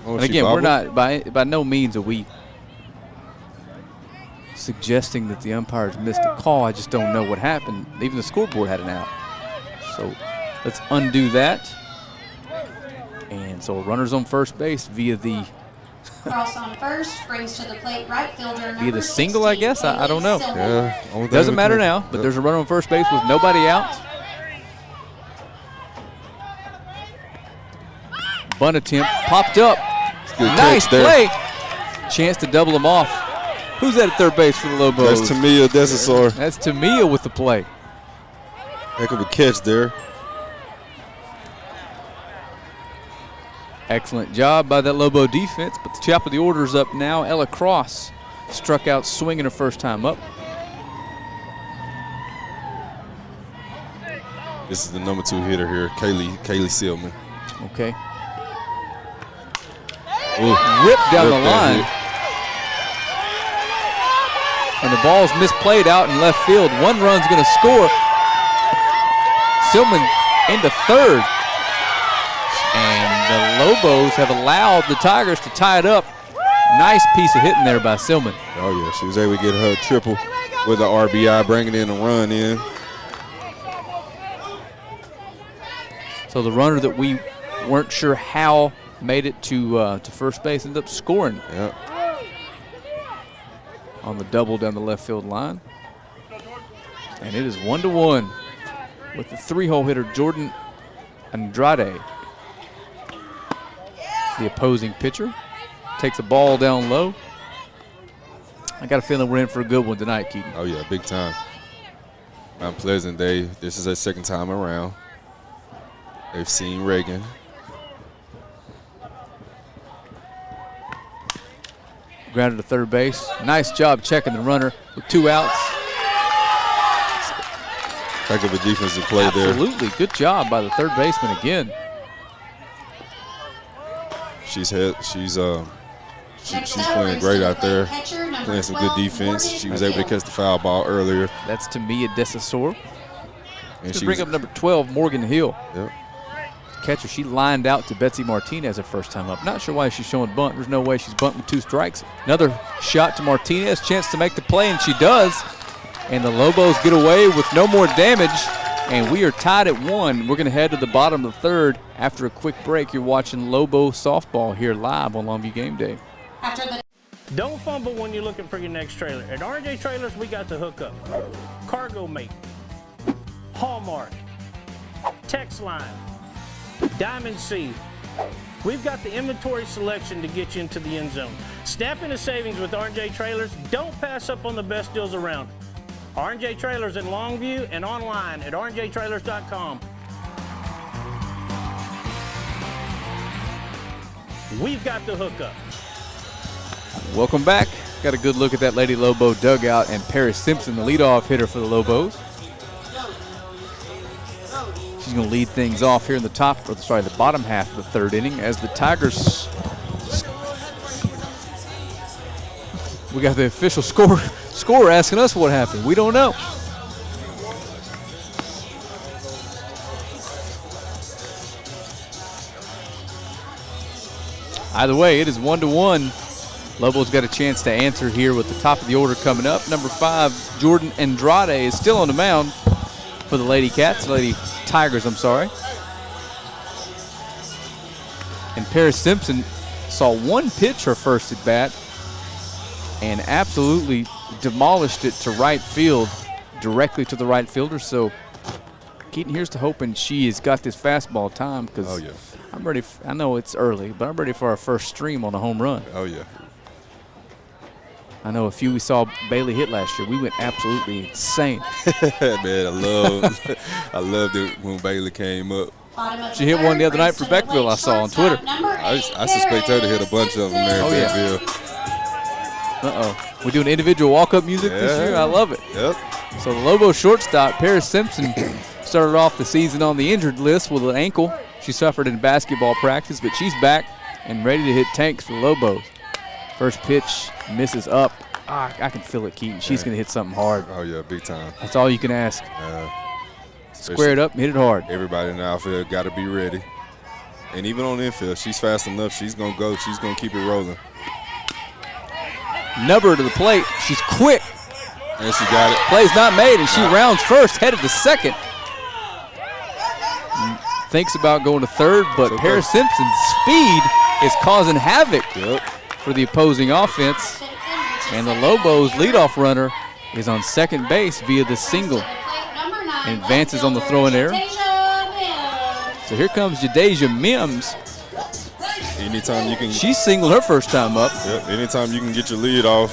And if she again, we're bobbled. not by no means are we suggesting that the umpires missed a call. I just don't know what happened. Even the scoreboard had an out. So let's undo that. And so a runner's on first base via the Cross on first, brings to the plate right fielder number via the single, I 16, guess. I don't know. Silver. Yeah, only thing Doesn't we matter can- now, but Yep. there's a runner on first base with nobody out. Bunt attempt popped up. Good Nice catch there. play. Chance to double him off. Who's at third base for the Lobos? That's Tamia Desasor. That's Tamia with the play. Heck of a catch there. Excellent job by that Lobo defense, but the top of the order is up now. Ella Cross struck out swinging her first time up. This is the number 2 hitter here, Kaylee Seelman. Okay. Ripped down the Ripped that line. And the ball's misplayed out in left field. 1 run's going to score. Silman into third. And the Lobos have allowed the Tigers to tie it up. Nice piece of hitting there by Silman. Oh yeah, she was able to get her triple with the RBI, bringing in a run in. So the runner that we weren't sure how made it to first base ended up scoring Yeah. on the double down the left field line. And it is 1-1 with the 3-hole hitter Jordan Andrade. The opposing pitcher takes a ball down low. I got a feeling we're in for a good one tonight, Keaton. Oh yeah, big time. Mount Pleasant, this is their second time around. They've seen Reagan. Grounded to third base. Nice job checking the runner with 2 outs. Heck of a defensive play there. Absolutely. Good job by the third baseman again. She's playing great out there, playing some good defense. She was able to catch the foul ball earlier. That's Tamia Desasor. And To she bring was, up number 12, Morgan Hill. Yep. Catcher, she lined out to Betsy Martinez her first time up. Not sure why she's showing bunt. There's no way she's bunting with 2 strikes. Another shot to Martinez, chance to make the play, and she does. And the Lobos get away with no more damage, and we are tied at 1. We're going to head to the bottom of the third. After a quick break, you're watching Lobo softball here live on Longview Game Day. After the Don't fumble when you're looking for your next trailer. At R&J Trailers, we got the hookup. Cargo Mate, Hallmark, Text Line, Diamond Seed. We've got the inventory selection to get you into the end zone. Snap into savings with R&J Trailers. Don't pass up on the best deals around. R&J Trailers in Longview and online at rnjtrailers.com. We've got the hookup. Welcome back. Got a good look at that Lady Lobo dugout, and Paris Simpson, the leadoff hitter for the Lobos. She's going to lead things off here in the the bottom half of the third inning as the Tigers. We got the official scorer asking us what happened. We don't know. Either way, it is 1-1. Lobos got a chance to answer here with the top of the order coming up. Number 5, Jordan Andrade, is still on the mound for the Lady Tigers, I'm sorry. And Paris Simpson saw one pitch her first at bat and absolutely demolished it to right field, directly to the right fielder. So Keaton, here's to hoping she has got this fastball time, because I'm ready. I know it's early, but I'm ready for our first stream on a home run. Oh, yeah. I know a few we saw Bailey hit last year. We went absolutely insane. Man, I loved it when Bailey came up. She hit one the other night for Beckville, I saw on Twitter. I suspect her to hit a bunch of them there in Beckville. We doing individual walk-up music this year? I love it. Yep. So the Lobos shortstop, Paris Simpson, started off the season on the injured list with an ankle. She suffered in basketball practice, but she's back and ready to hit tanks for the Lobos. First pitch misses up. I can feel it, Keaton. She's going to hit something hard. Oh, yeah, big time. That's all you can ask. Square it up and hit it hard. Everybody in the outfield got to be ready. And even on the infield, she's fast enough. She's going to go. She's going to keep it rolling. Nubber to the plate. She's quick. And she got it. Play's not made, and she rounds first, headed to second. Thinks about going to third, but Paris Simpson's speed is causing havoc for the opposing offense. And the Lobos leadoff runner is on second base via the single and advances on the throw-in error. So here comes Jadeja Mims. Anytime you can. She singled her first time up. Yep. Anytime you can get your lead off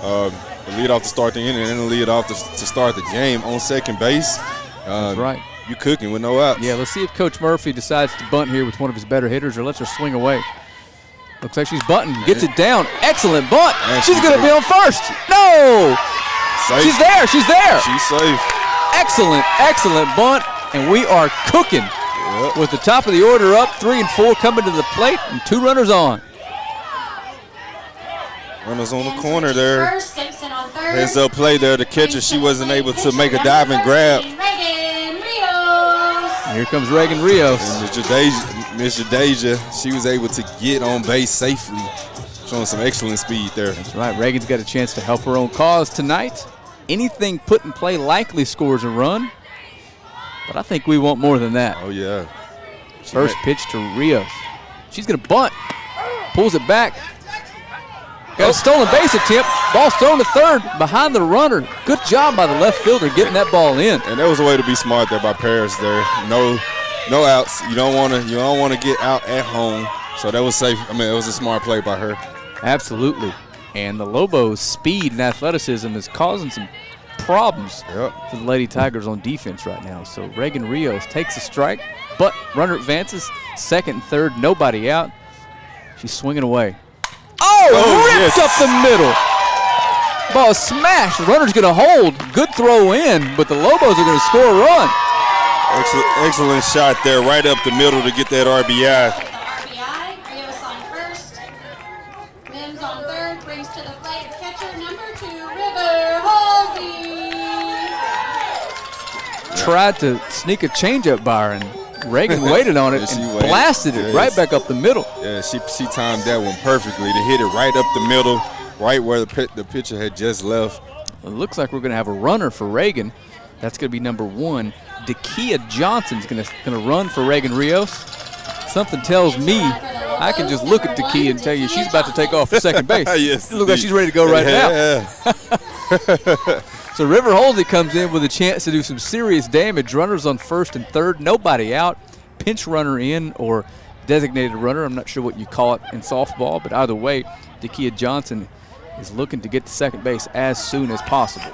to start the inning and the lead off to start the game on second base. That's right. You cooking with no outs. Yeah, let's see if Coach Murphy decides to bunt here with one of his better hitters or lets her swing away. Looks like she's bunting, gets it down. Excellent bunt. She's going to be on first. No! Safe. She's there. She's there. She's safe. Excellent, excellent bunt. And we are cooking with the top of the order up, 3 and 4 coming to the plate, and 2 runners on. Runners on the corner there. Heads up play there. The catcher, she wasn't able to make a dive and grab. And here comes Reagan Rios. And Miss Jadeja, she was able to get on base safely, showing some excellent speed there. That's right. Reagan's got a chance to help her own cause tonight. Anything put in play likely scores a run, but I think we want more than that. Oh, yeah. First pitch to Rios. She's going to bunt. Pulls it back. Got a stolen base attempt. Ball's thrown to third behind the runner. Good job by the left fielder getting that ball in. And that was a way to be smart there by Paris there. No outs. You don't want to get out at home. So that was safe. I mean, it was a smart play by her. Absolutely. And the Lobos' speed and athleticism is causing some problems for the Lady Tigers on defense right now. So Reagan Rios takes a strike, but runner advances. Second and third, nobody out. She's swinging away. Ripped up the middle. Ball smashed. The runner's going to hold. Good throw in, but the Lobos are going to score a run. Excellent shot there, right up the middle to get that RBI. Rios on first. Mims on third. Brings to the plate catcher number 2, River Halsey. Tried to sneak a changeup by her, and Reagan waited on it and blasted it right back up the middle. Yeah, she timed that one perfectly to hit it right up the middle, right where the pitcher had just left. It looks like we're going to have a runner for Reagan. That's going to be number 1. Dakia Johnson's going to run for Reagan Rios. Something tells me I can just look at the key and tell you she's about to take off for second base. Yes, It looks like she's ready to go right now. Yeah. So River Holsey comes in with a chance to do some serious damage. Runners on first and third, nobody out. Pinch runner in or designated runner. I'm not sure what you call it in softball, but either way, Dakia Johnson is looking to get to second base as soon as possible.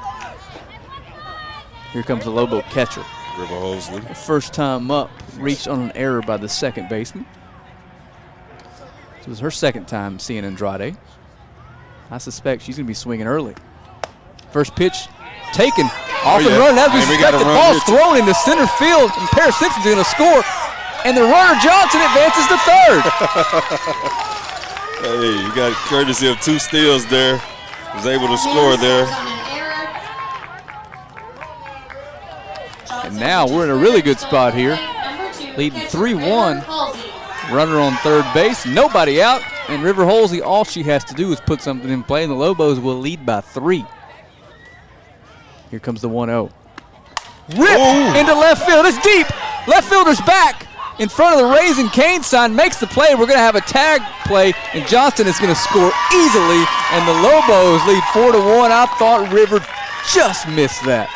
Here comes the Lobo catcher. River Holsey. First time up, reached on an error by the second baseman. So it was her second time seeing Andrade. I suspect she's going to be swinging early. First pitch taken, off and running as we suspected. Ball's thrown into center field, and Paris Simpson's going to score. And the runner Johnson advances to third. Hey, you got courtesy of 2 steals there. Was able to score there. And now we're in a really good spot here. Leading 3-1. Runner on third base, nobody out. And River Holsey, all she has to do is put something in play, and the Lobos will lead by 3. Here comes the 1-0. Rip into left field. It's deep. Left fielder's back in front of the Raising Cane sign, makes the play. We're going to have a tag play, and Johnston is going to score easily, and the Lobos lead 4-1. I thought River just missed that.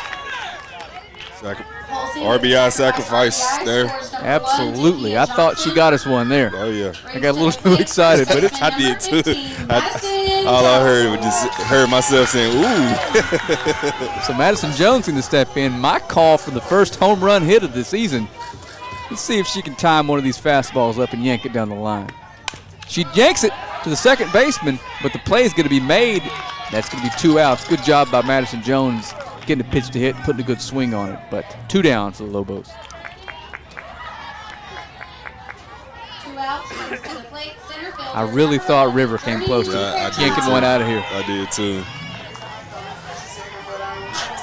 RBI sacrifice there. Absolutely. I thought she got us one there. Oh, yeah. I got a little too excited, but it's. I did too. All I heard was just heard myself saying, ooh. So Madison Jones going to step in. My call for the first home run hit of the season. Let's see if she can time one of these fastballs up and yank it down the line. She yanks it to the second baseman, but the play is going to be made. That's going to be 2 outs. Good job by Madison Jones getting a pitch to hit, putting a good swing on it. But 2 down for the Lobos. 2 outs, to the plate, center fielder. I really thought River came close to yanking one out of here. I did too.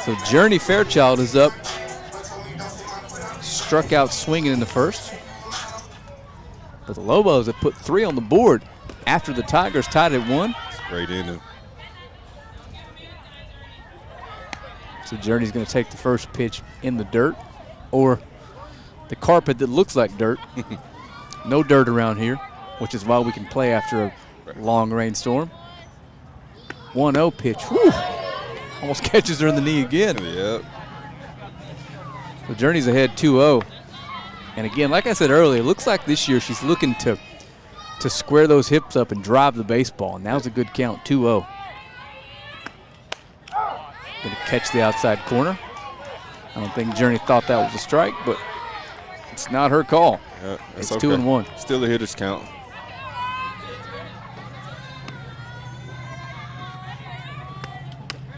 So Journey Fairchild is up. Struck out swinging in the first. But the Lobos have put 3 on the board after the Tigers tied at 1. Great inning. So Journey's going to take the first pitch in the dirt or the carpet that looks like dirt. No dirt around here, which is why we can play after a long rainstorm. 1-0 pitch. Whew. Almost catches her in the knee again. Yep. So Journey's ahead 2-0. And again, like I said earlier, it looks like this year she's looking to square those hips up and drive the baseball. And now's a good count, 2-0. Going to catch the outside corner. I don't think Journey thought that was a strike, but it's not her call. Yeah, it's okay. 2-1. Still a hitter's count.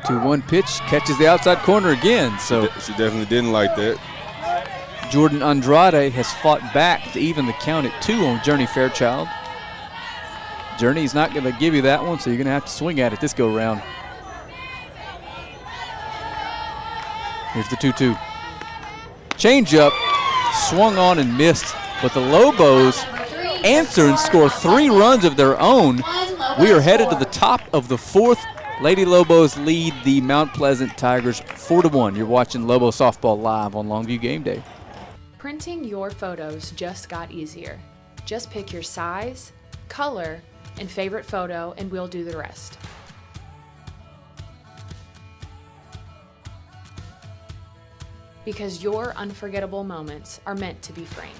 Two-1 pitch, catches the outside corner again. So she definitely didn't like that. Jordan Andrade has fought back to even the count at 2 on Journey Fairchild. Journey's not going to give you that one, so you're going to have to swing at it this go-round. Here's the 2-2. Change-up, swung on and missed, but the Lobos answer and score 3 runs of their own. We are headed to the top of the 4th. Lady Lobos lead the Mount Pleasant Tigers 4-1. You're watching Lobo Softball live on Longview Game Day. Printing your photos just got easier. Just pick your size, color, and favorite photo, and we'll do the rest. Because your unforgettable moments are meant to be framed.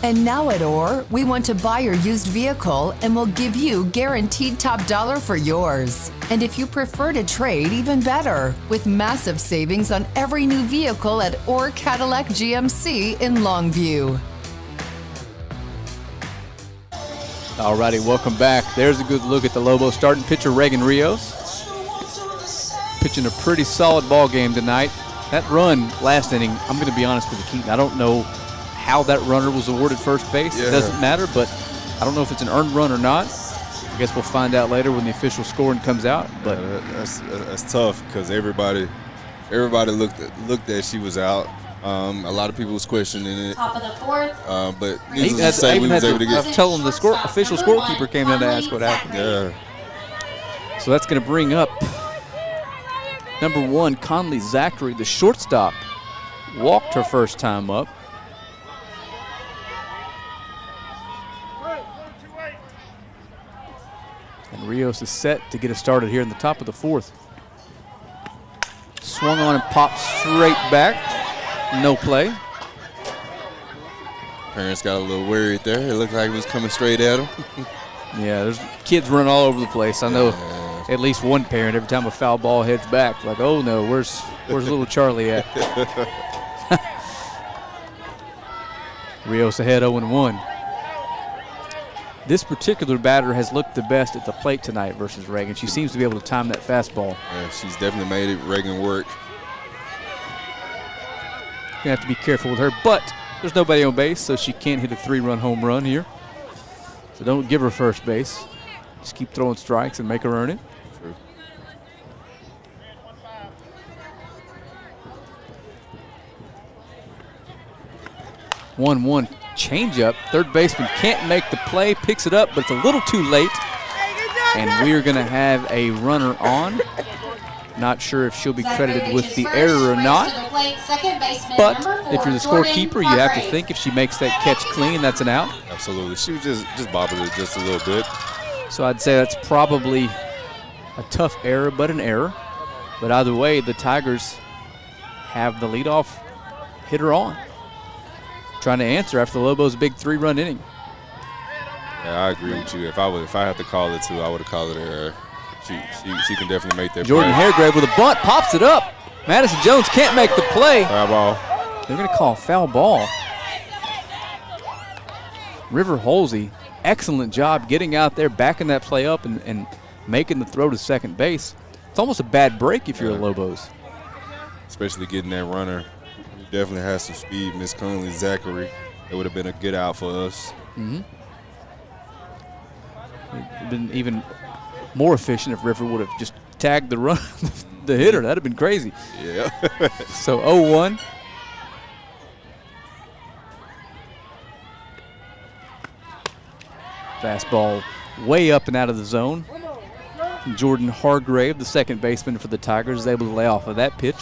And now at OR, we want to buy your used vehicle and we'll give you guaranteed top dollar for yours. And if you prefer to trade, even better, with massive savings on every new vehicle at OR Cadillac GMC in Longview. All righty, welcome back. There's a good look at the Lobos starting pitcher Reagan Rios. Pitching a pretty solid ball game tonight. That run last inning, I'm going to be honest with you, Keaton, I don't know how that runner was awarded first base. It doesn't matter, but I don't know if it's an earned run or not. I guess we'll find out later when the official scoring comes out. But that's tough because everybody looked that she was out. A lot of people was questioning it. Top of the fourth. But I needless even to had say, we was to able to get. tell them the official scorekeeper came down to ask what happened. Yeah. So that's going to bring up number 1, Conley Zachary, the shortstop. Walked her first time up. And Rios is set to get us started here in the top of the 4th. Swung on and popped straight back. No play. Parents got a little worried there. It looked like it was coming straight at them. Yeah, there's kids running all over the place. I know at least one parent, every time a foul ball heads back, like, oh no, where's little Charlie at? Rios ahead 0-1. This particular batter has looked the best at the plate tonight versus Reagan. She seems to be able to time that fastball. Yeah, she's definitely made it Reagan work. Gonna have to be careful with her, but there's nobody on base, so she can't hit a 3-run home run here. So don't give her first base. Just keep throwing strikes and make her earn it. True. One changeup. Third baseman can't make the play, picks it up, but it's a little too late. And we're going to have a runner on. Not sure if she'll be credited with the error or not. But if you're the scorekeeper, you have to think if she makes that catch clean, that's an out. Absolutely. She was just bobbing it just a little bit. So I'd say that's probably a tough error, but an error. But either way, the Tigers have the leadoff hitter on, trying to answer after the Lobos' big 3-run inning. Yeah, I agree with you. If I had to call it too, I would have called it an error. She can definitely make that Jordan play. Haregrave with a bunt, pops it up. Madison Jones can't make the play. Foul ball. They're going to call foul ball. River Holsey, excellent job getting out there, backing that play up and making the throw to second base. It's almost a bad break if you're the Lobos. Especially getting that runner. He definitely has some speed, Miss Conley Zachary. It would have been a good out for us. Mm-hmm. It'd been even more efficient if River would have just tagged the run, the hitter. That'd have been crazy. Yeah. So 0-1. Fastball way up and out of the zone. Jordan Hargrave, the second baseman for the Tigers, is able to lay off of that pitch.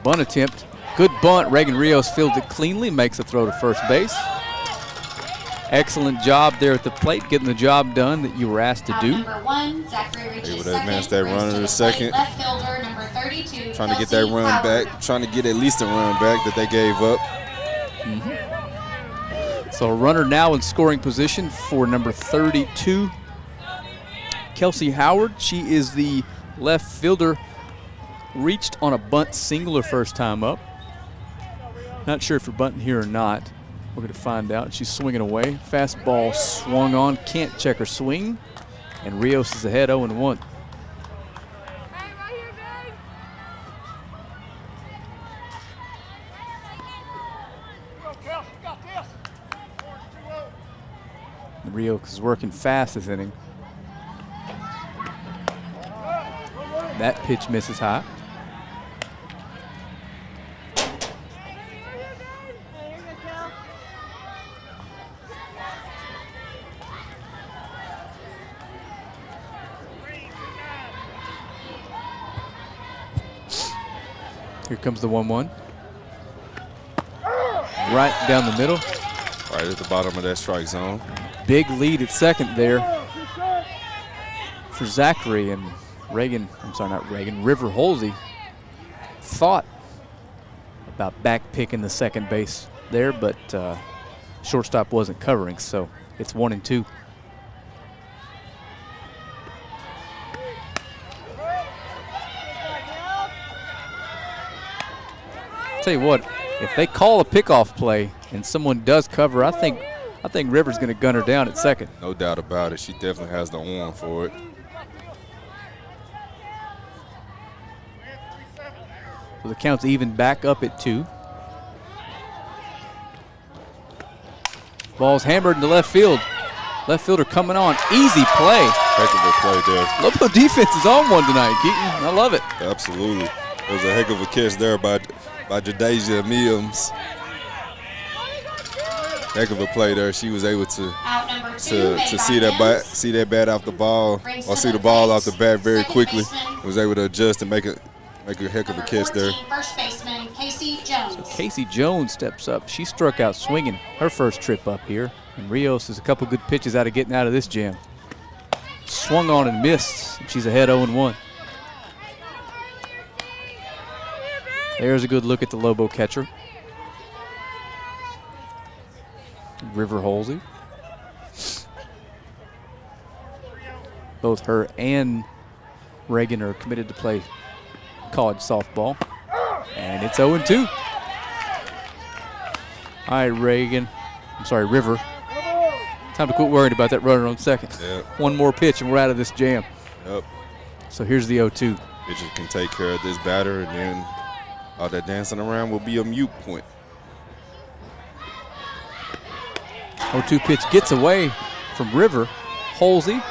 Bunt attempt. Good bunt. Reagan Rios fields it cleanly, makes a throw to first base. Excellent job there at the plate, getting the job done that you were asked to do. Number 1, Zachary reaches Able to second. advance that runner to second. Left fielder, number 32, Trying to get that run Howard. back. Trying to get at least a run back that they gave up. Mm-hmm. So a runner now in scoring position for number 32, Kelsey Howard. She is the left fielder. Reached on a bunt single her first time up. Not sure if you're bunting here or not. We're going to find out. She's swinging away. Fastball swung on. Can't check her swing. And Rios is ahead 0-1. Rios is working fast this inning. That pitch misses high. Here comes the 1-1. Right down the middle. Right at the bottom of that strike zone. Big lead at second there for Zachary, and River Holsey thought about back picking the second base there, but shortstop wasn't covering, so it's 1-2. Tell you what, if they call a pickoff play and someone does cover, I think River's going to gun her down at second. No doubt about it. She definitely has the arm for it. So the count's even back up at 2. Ball's hammered into left field. Left fielder coming on. Easy play. Heck of a play there. Lobo defense is on one tonight, Keaton. I love it. Absolutely. It was a heck of a catch there by Jadasia Mims. Heck of a play there. She was able to see that bat off the ball, or see the ball off the bat very quickly. Was able to adjust and make a heck of a catch there. First baseman Casey Jones. So Casey Jones steps up. She struck out swinging her first trip up here. And Rios is a couple good pitches out of getting out of this jam. Swung on and missed. She's ahead 0-1. There's a good look at the Lobo catcher. River Halsey. Both her and Reagan are committed to play college softball. And it's 0-2. All right, River. Time to quit worrying about that runner on second. Yep. One more pitch and we're out of this jam. Yep. So here's the 0-2. Pitcher can take care of this batter, and then all that dancing around will be a mute point. 0-2 pitch gets away from River. Halsey.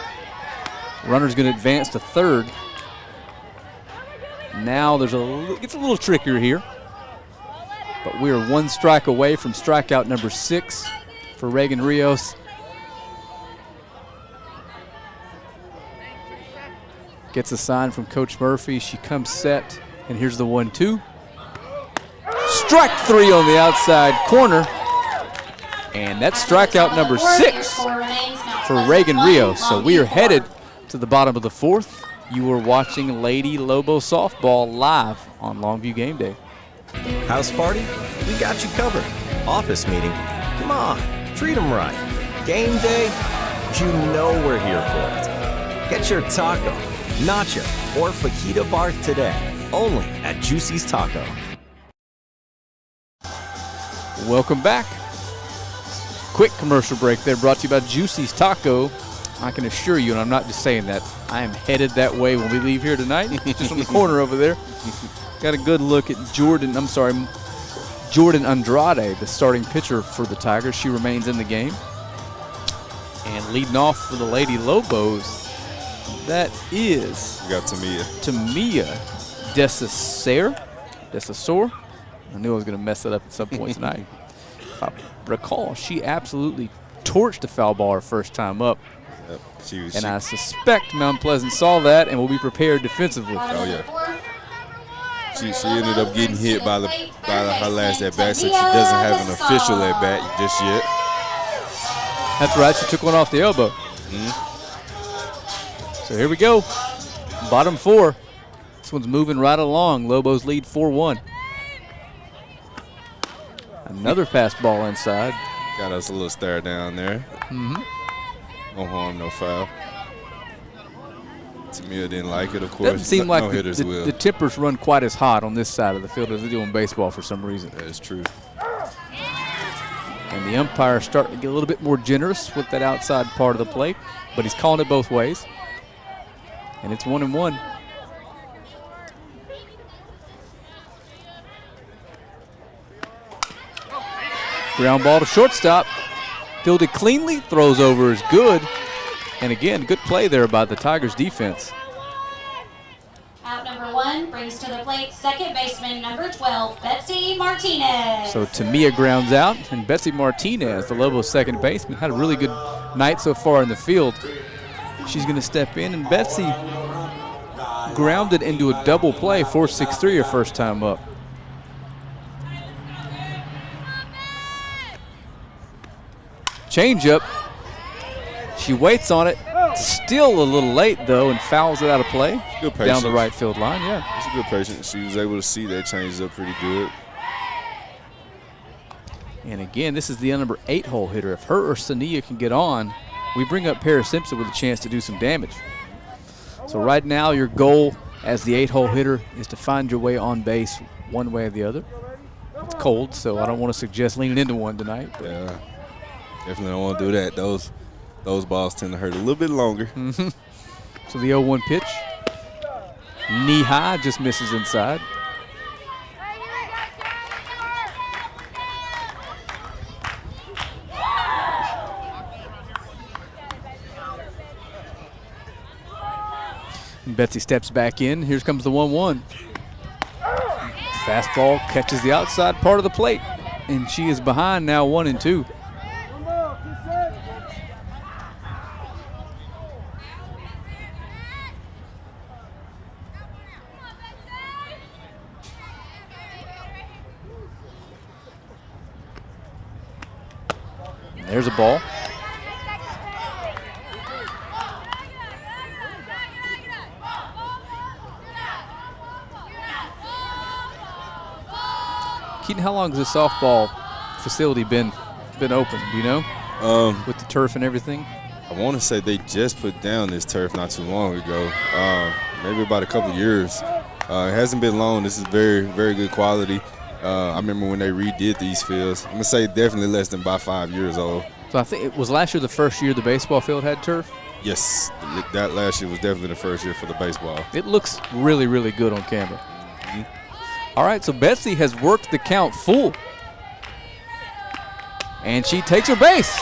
Runner's going to advance to third. Now it's a little trickier here. But we are one strike away from strikeout number 6 for Reagan Rios. Gets a sign from Coach Murphy. She comes set, and here's the 1-2. Strike 3 on the outside corner. And that's strikeout number 6 for Reagan Rios. So we are headed to the bottom of the 4th. You are watching Lady Lobo softball live on Longview Game Day. House party? We got you covered. Office meeting? Come on, treat them right. Game day? You know we're here for it. Get your taco, nacho, or fajita bar today, only at Juicy's Taco. Welcome back. Quick commercial break there brought to you by Juicy's Taco. I can assure you, and I'm not just saying that, I am headed that way when we leave here tonight. Just on the corner over there. Got a good look at Jordan Andrade, the starting pitcher for the Tigers. She remains in the game. And leading off for the Lady Lobos, that is... We got Tamia Desasor. I knew I was going to mess that up at some point tonight. If I recall, she absolutely torched the foul ball her first time up. Yep. I suspect Mount Pleasant saw that and will be prepared defensively. Oh, yeah. She ended up getting hit by her last at-bat, so she doesn't have an official at-bat just yet. That's right. She took one off the elbow. So here we go. Bottom 4. This one's moving right along. Lobos lead 4-1. Another fast ball inside. Got us a little stare down there. No harm, no foul. Tamia didn't like it, of course. Doesn't seem like the tempers run quite as hot on this side of the field as they do in baseball for some reason. That is true. And the umpire starting to get a little bit more generous with that outside part of the plate, but he's calling it both ways. And it's 1-1. Ground ball to shortstop. Fielded cleanly, throws over is good. And again, good play there by the Tigers defense. Out number 1 brings to the plate second baseman number 12, Betsy Martinez. So Tamia grounds out, and Betsy Martinez, the Lobos second baseman, had a really good night so far in the field. She's going to step in, and Betsy grounded into a double play, 4-6-3 her first time up. Changeup. She waits on it. Still a little late, though, and fouls it out of play. Good down the right field line, yeah. It's a good patience. She was able to see that changeup pretty good. And again, this is the number 8 hole hitter. If her or Sania can get on, we bring up Paris Simpson with a chance to do some damage. So right now, your goal as the 8 hole hitter is to find your way on base one way or the other. It's cold, so I don't want to suggest leaning into one tonight. Yeah, definitely don't want to do that. Those balls tend to hurt a little bit longer. So the 0-1 pitch. Knee high, just misses inside. And Betsy steps back in. Here comes the 1-1. Fastball catches the outside part of the plate, and she is behind now 1-2. And there's a ball. Keaton, how long has the softball facility been open? Do you know? With the turf and everything? I want to say they just put down this turf not too long ago, maybe about a couple of years. It hasn't been long. This is very, very good quality. I remember when they redid these fields. I'm going to say definitely less than about 5 years old. So I think it was last year the first year the baseball field had turf? Yes, that last year was definitely the first year for the baseball. It looks really, really good on camera. All right, so Betsy has worked the count full. And she takes her base.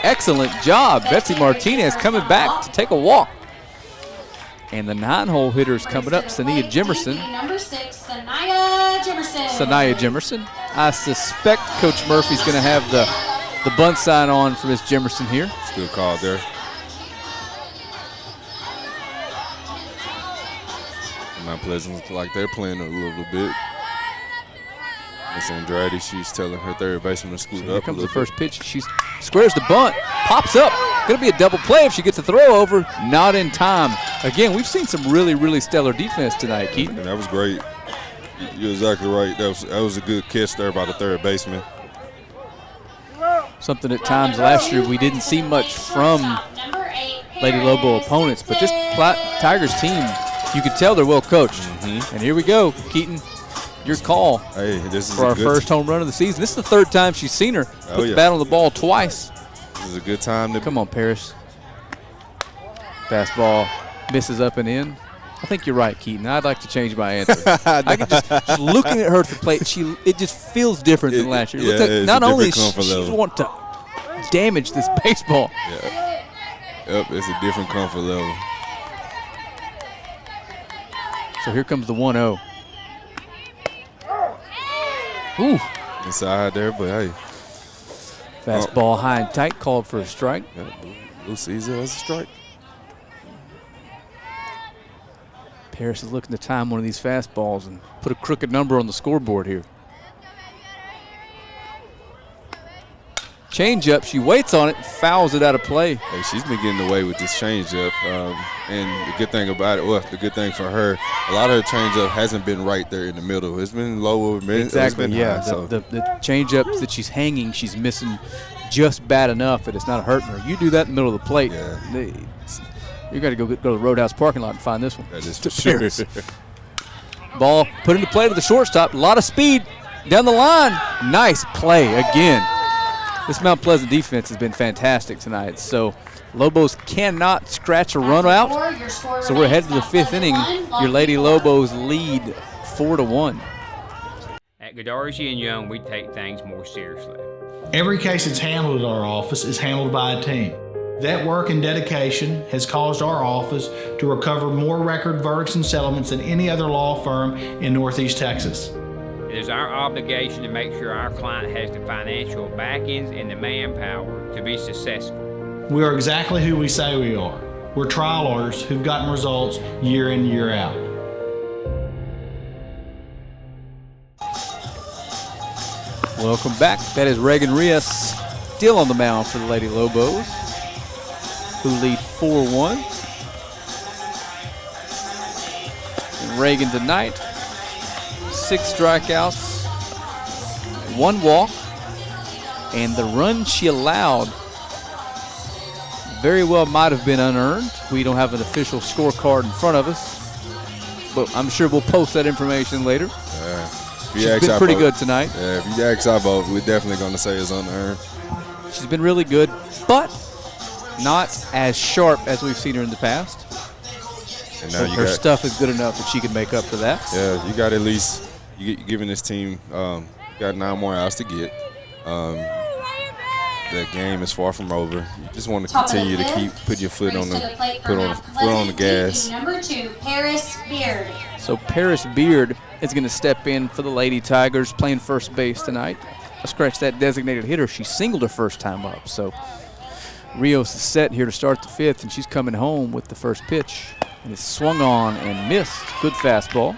Excellent job. Betsy Martinez coming back to take a walk. And the 9-hole hitter is coming up, Sanaya Jimerson. Number 6, Sanaya Jimerson. Sanaya Jimerson. I suspect Coach Murphy's going to have the bunt sign on for Miss Jimerson here. It's a good call there. Mount Pleasant looks like they're playing a little bit. Miss Andrade, she's telling her third baseman to scoot up. Here comes the first pitch. She squares the bunt, pops up. Going to be a double play if she gets a throw over. Not in time. Again, we've seen some really, really stellar defense tonight, Keaton. And that was great. You're exactly right. That was a good catch there by the third baseman. Something at times last year we didn't see much from Lady Lobo opponents, but this Tigers team, you could tell they're well coached. And here we go, Keaton. Your call this is for our first home run of the season. This is the third time she's seen her put the bat on the ball twice. This is a good time to come on, Paris. Fastball misses up and in. I think you're right, Keaton. I'd like to change my answer. I can just looking at her at the plate, it just feels different than last year. It looks like not only she's wanting to damage this baseball. Yep, it's a different comfort level. So here comes the 1-0. Ooh. Inside there, but hey. Fastball high and tight, called for a strike. Blue sees it as a strike. Paris is looking to time one of these fastballs and put a crooked number on the scoreboard here. Changeup, she waits on it, fouls it out of play. Hey, she's been getting away with this changeup, and the good thing about it, the good thing for her, a lot of her changeup hasn't been right there in the middle. It's been low, exactly. It's been high, so. The changeups that she's hanging, she's missing just bad enough that it's not hurting her. You do that in the middle of the plate, you got to go to the Roadhouse parking lot and find this one. That is for sure. Ball put into play to the shortstop. A lot of speed down the line. Nice play again. This Mount Pleasant defense has been fantastic tonight. So Lobos cannot scratch a run out. So we're headed to the 5th inning. Your Lady Lobos lead 4-1. At Godarzi and Young, we take things more seriously. Every case that's handled at our office is handled by a team. That work and dedication has caused our office to recover more record verdicts and settlements than any other law firm in Northeast Texas. It is our obligation to make sure our client has the financial backings and the manpower to be successful. We are exactly who we say we are. We're trial lawyers who've gotten results year in, year out. Welcome back. That is Reagan Rios still on the mound for the Lady Lobos, who lead 4-1. And Reagan tonight, 6 strikeouts, 1 walk, and the run she allowed very well might have been unearned. We don't have an official scorecard in front of us, but I'm sure we'll post that information later. She's been pretty good tonight. Yeah, if you ask our vote, we're definitely going to say it's unearned. She's been really good, but not as sharp as we've seen her in the past. And now her stuff is good enough that she can make up for that. Yeah, you got at least, giving this team, got 9 more outs to get. the game is far from over. You just want to Top of the continue to fifth. put your foot on Brings the to plate foot for on Mount foot on the Pleasant, gas. DP number 2, Paris Beard. So Paris Beard is going to step in for the Lady Tigers, playing first base tonight. Scratch that designated hitter. She singled her first time up. So Rios is set here to start the fifth, and she's coming home with the first pitch. And it's swung on and missed. Good fastball.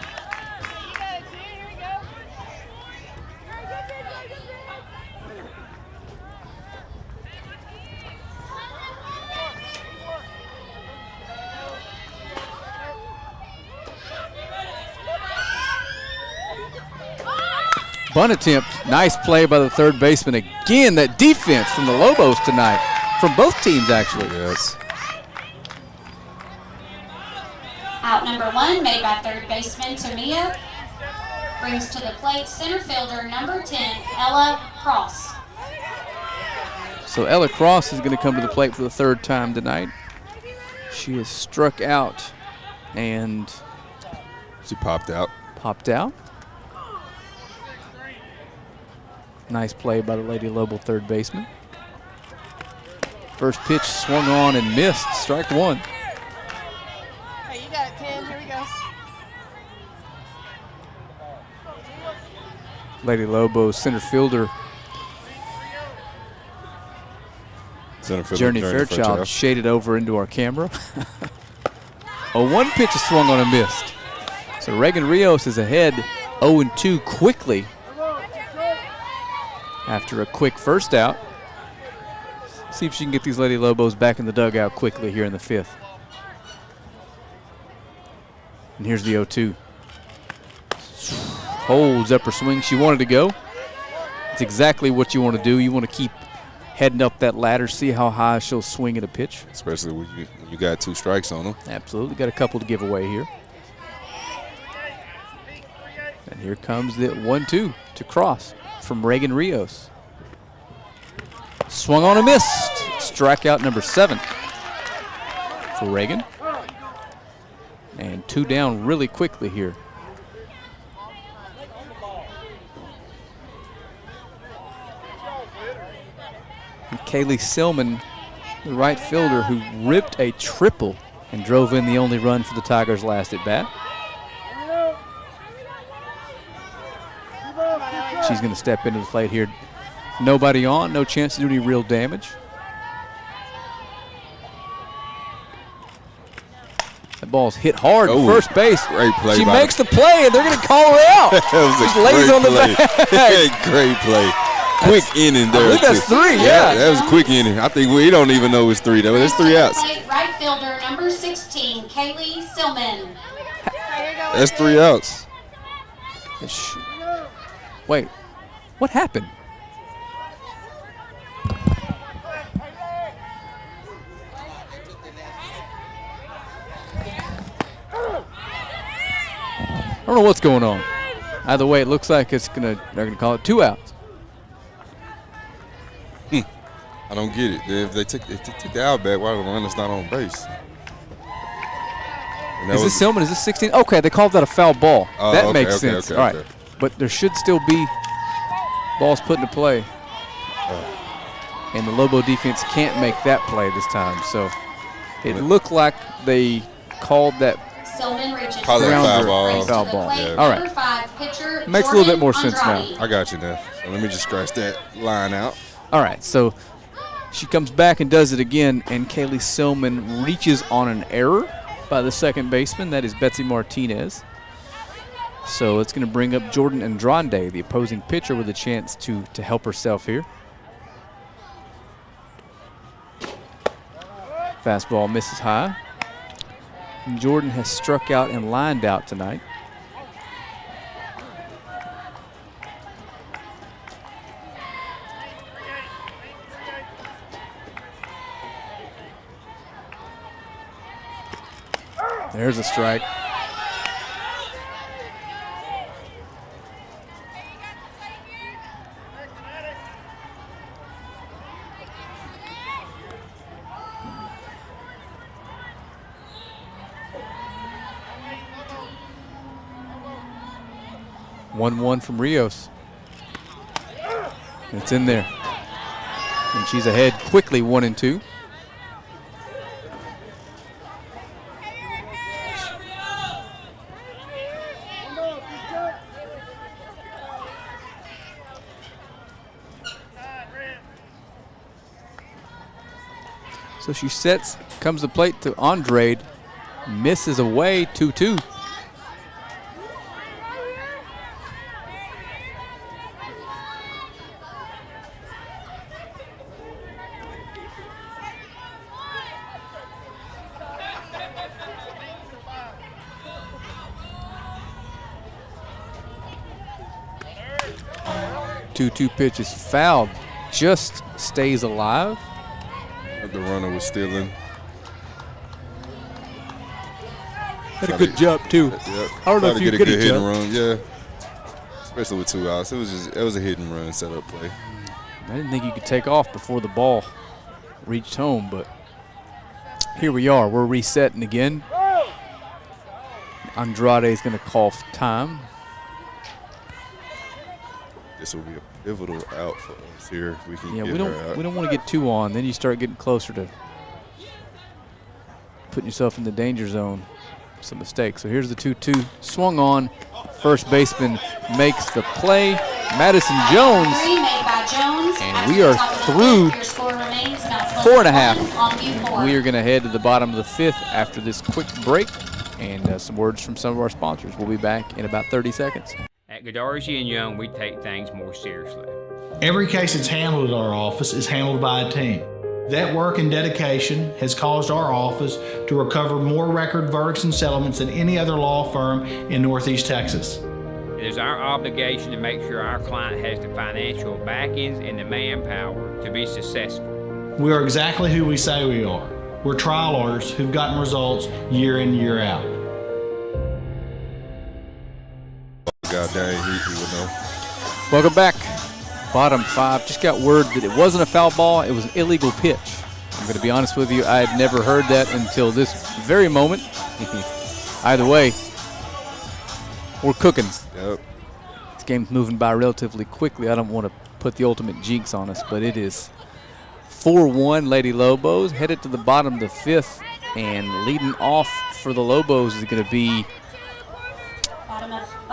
Bunt attempt. Nice play by the third baseman. Again, that defense from the Lobos tonight. From both teams, actually. Yes. Out number 1, made by third baseman Tamia. Brings to the plate center fielder number 10, Ella Cross. So Ella Cross is going to come to the plate for the third time tonight. She is struck out and She popped out. popped out. Nice play by the Lady Lobo third baseman. First pitch swung on and missed. Strike one. Hey, you got it, 10. Here we go. Lady Lobo's center fielder, Center fielder, Journey Fairchild, shaded over into our camera. A one pitch is swung on and missed. So Reagan Rios is ahead 0-2 quickly after a quick first out. See if she can get these Lady Lobos back in the dugout quickly here in the fifth. And here's the 0-2. Holds up her swing. She wanted to go. It's exactly what you want to do. You want to keep heading up that ladder, see how high she'll swing at a pitch. Especially when you got 2 strikes on them. Absolutely. Got a couple to give away here. And here comes the 1-2 to Cross from Reagan Rios. Swung on and missed. Strikeout number 7 for Reagan. And 2 down really quickly here. And Kaylee Silman, the right fielder, who ripped a triple and drove in the only run for the Tigers last at bat. She's going to step into the plate here. Nobody on, no chance to do any real damage. That ball's hit hard to first base. Great play. She makes the play, and they're going to call her out. That was She lays on the back. Great play. Quick inning there. I think that's 3, yeah. That was a quick inning. I think we don't even know it's 3. There's 3 outs. Right fielder number 16, Kaylee Silman. That's 3 outs. Wait, what happened? I don't know what's going on. Either way, it looks like they're gonna call it 2 outs. I don't get it. If they took the out back, why the runner's not on base? Is this Silman? Is this 16? Okay, they called that a foul ball. That okay, makes okay, sense. okay, All right, okay. but there should still be balls put into play. And the Lobo defense can't make that play this time. So it looked like they called that Silman reaches Call that grounder foul ball. foul ball. Yeah. All Number right. 5, pitcher Makes a little bit Jordan more sense now. Andrade. I got you now. So let me just scratch that line out. All right, so she comes back and does it again, and Kaylee Silman reaches on an error by the second baseman. That is Betsy Martinez. So it's going to bring up Jordan Andrade, the opposing pitcher, with a chance to help herself here. Fastball misses high. And Jordan has struck out and lined out tonight. There's a strike. One from Rios. It's in there. And she's ahead quickly, 1-2. So she sets, comes to plate to Andrade, misses away, 2-2. Two pitch is fouled, just stays alive. The runner was stealing. Had a good jump too. Yep. I don't know if you get a could good hit have and run. Yeah, especially with 2 outs. It was a hit and run setup play. I didn't think you could take off before the ball reached home, but here we are. We're resetting again. Andrade is going to call for time. This will be a pivotal out for us here. If we can Yeah, get we her out. don't want to get too on. Then you start getting closer to putting yourself in the danger zone. Some mistakes. So here's the 2-2. Swung on. First baseman makes the play. Madison Jones. Three made by Jones. And we are through Your score remains Mount 4.5. Longview 4. We are going to head to the bottom of the 5th after this quick break and some words from some of our sponsors. We'll be back in about 30 seconds. At Godarzi and Young, we take things more seriously. Every case that's handled at our office is handled by a team. That work and dedication has caused our office to recover more record verdicts and settlements than any other law firm in Northeast Texas. It is our obligation to make sure our client has the financial backings and the manpower to be successful. We are exactly who we say we are. We're trial lawyers who've gotten results year in, year out. God dang, he would know. Welcome back. Bottom 5. Just got word that it wasn't a foul ball. It was an illegal pitch. I'm going to be honest with you. I had never heard that until this very moment. Either way, we're cooking. Yep. This game's moving by relatively quickly. I don't want to put the ultimate jinx on us, but it is 4-1 Lady Lobos. Headed to the bottom of the 5th, and leading off for the Lobos is going to be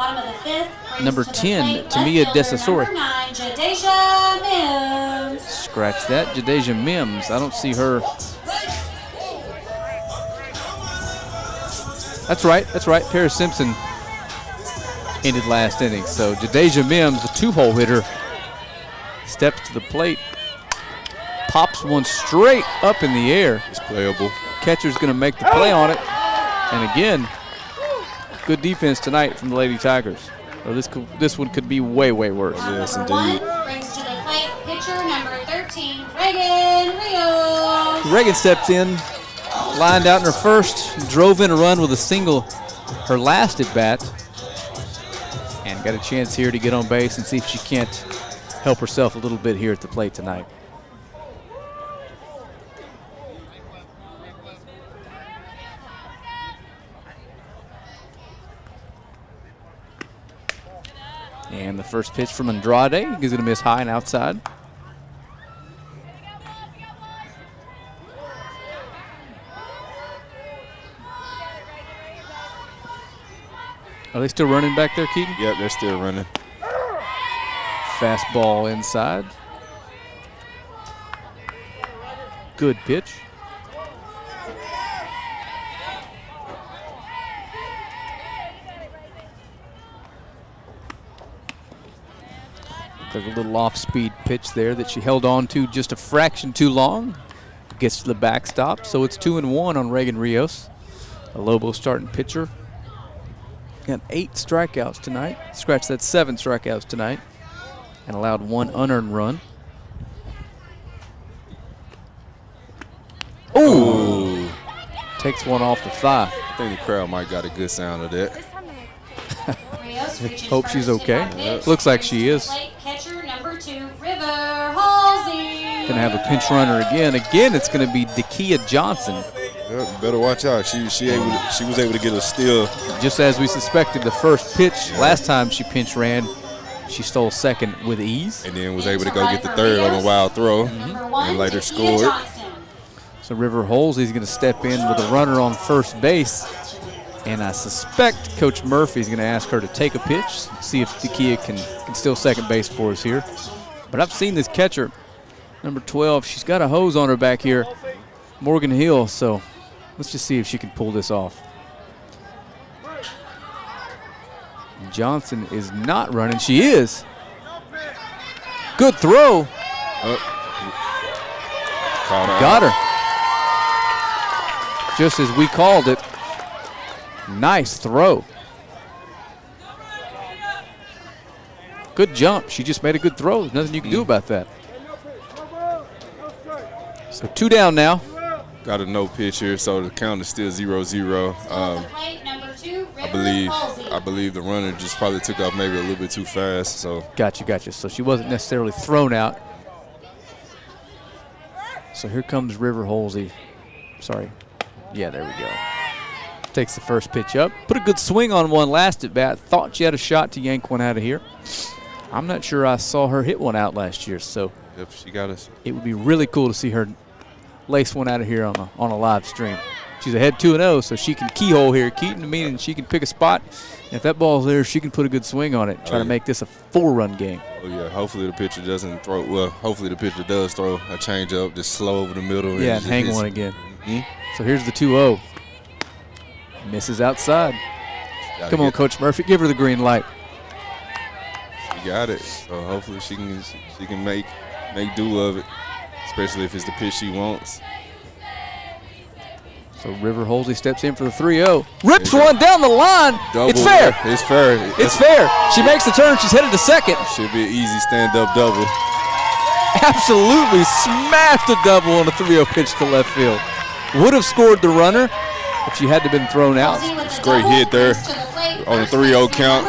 Bottom of the 5th. number 10, Tamia Desasori. Number 9, Jadeja Mims. Scratch that, Jadeja Mims. I don't see her. That's right. Paris Simpson ended last inning. So Jadeja Mims, the 2-hole hitter, steps to the plate, pops one straight up in the air. It's playable. Catcher's going to make the play on it. And again, good defense tonight from the Lady Tigers. Or this one could be way, way worse. Yes, Number indeed. 1 brings to the plate pitcher number 13, Reagan Rios. Reagan steps in, lined out in her first, drove in a run with a single her last at bat, and got a chance here to get on base and see if she can't help herself a little bit here at the plate tonight. And the first pitch from Andrade is going to miss high and outside. Are they still running back there, Keaton? Yep, they're still running. Fastball inside. Good pitch. There's a little off-speed pitch there that she held on to just a fraction too long. Gets to the backstop, so it's 2-1 on Reagan Rios. A Lobo starting pitcher. Got 8 strikeouts tonight. Scratch that, 7 strikeouts tonight. And allowed 1 unearned run. Ooh! Takes one off the thigh. I think the crowd might got a good sound of that. Hope she's okay. Looks like she is. Catcher number 2, River Halsey. Gonna have a pinch runner again. Again, it's gonna be Dakia Johnson. Yep, you better watch out. She was able to get a steal. Just as we suspected, the first pitch last time she pinch ran, she stole second with ease. And then was able to go get the third on a wild throw and later scored. So River Holsey's going to step in with a runner on first base. And I suspect Coach Murphy's going to ask her to take a pitch, see if Takia can steal second base for us here. But I've seen this catcher, number 12. She's got a hose on her back here, Morgan Hill. So let's just see if she can pull this off. Johnson is not running. She is. Good throw. Got her. Just as we called it. Nice throw. Good jump. She just made a good throw. There's nothing you can do about that. So 2 down now. Got a no pitch here, so the count is still 0-0. I believe the runner just probably took off maybe a little bit too fast. So Gotcha. So she wasn't necessarily thrown out. So here comes River Holsey. Sorry. Yeah, there we go. Takes the first pitch up. Put a good swing on one last at bat. Thought she had a shot to yank one out of here. I'm not sure I saw her hit one out last year, so yep, she got us. It would be really cool to see her lace one out of here on a live stream. She's ahead 2-0, so she can keyhole here. Keaton, meaning she can pick a spot. And if that ball's there, she can put a good swing on it. Try to make this a 4-run game. Oh yeah, hopefully the pitcher doesn't throw. Well, hopefully the pitcher does throw a changeup, just slow over the middle. Yeah, and hang one again. So here's the 2-0. Misses outside. Come on, Coach Murphy, give her the green light. She got it. So hopefully she can make do of it, especially if it's the pitch she wants. So River Holsey steps in for the 3-0. Rips one down the line. Double. It's fair. It's fair. It's fair. She makes the turn. She's headed to second. Should be an easy stand-up double. Absolutely smashed a double on a 3-0 pitch to left field. Would have scored the runner if she had to been thrown out. It's a great hit there on the 3-0 count.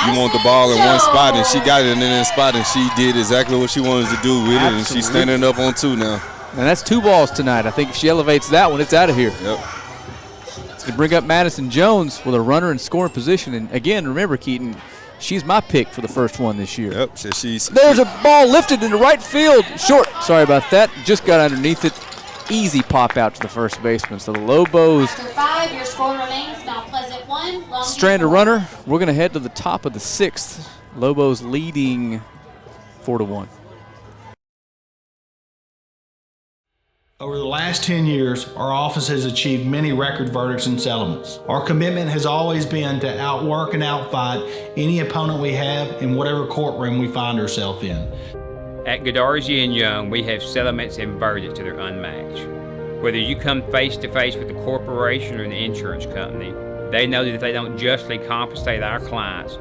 You want the ball in one spot, and she got it in that spot, and she did exactly what she wanted to do with it, and she's standing up on 2 now. And that's 2 balls tonight. I think if she elevates that one, it's out of here. Yep. It's going to bring up Madison Jones with a runner in scoring position. And again, remember, Keaton, she's my pick for the first one this year. Yep. So there's a ball lifted into right field. Short. Sorry about that. Just got underneath it. Easy pop out to the first baseman. So the Lobos After 5, your score remains Mount Pleasant 1, Longview strand a 4. runner. We're going to head to the top of the 6th. Lobos leading 4-1. Over the last 10 years, our office has achieved many record verdicts and settlements. Our commitment has always been to outwork and outfight any opponent we have in whatever courtroom we find ourselves in. At Godarzi and Young, we have settlements and verdicts that are unmatched. Whether you come face to face with the corporation or the insurance company, they know that if they don't justly compensate our clients,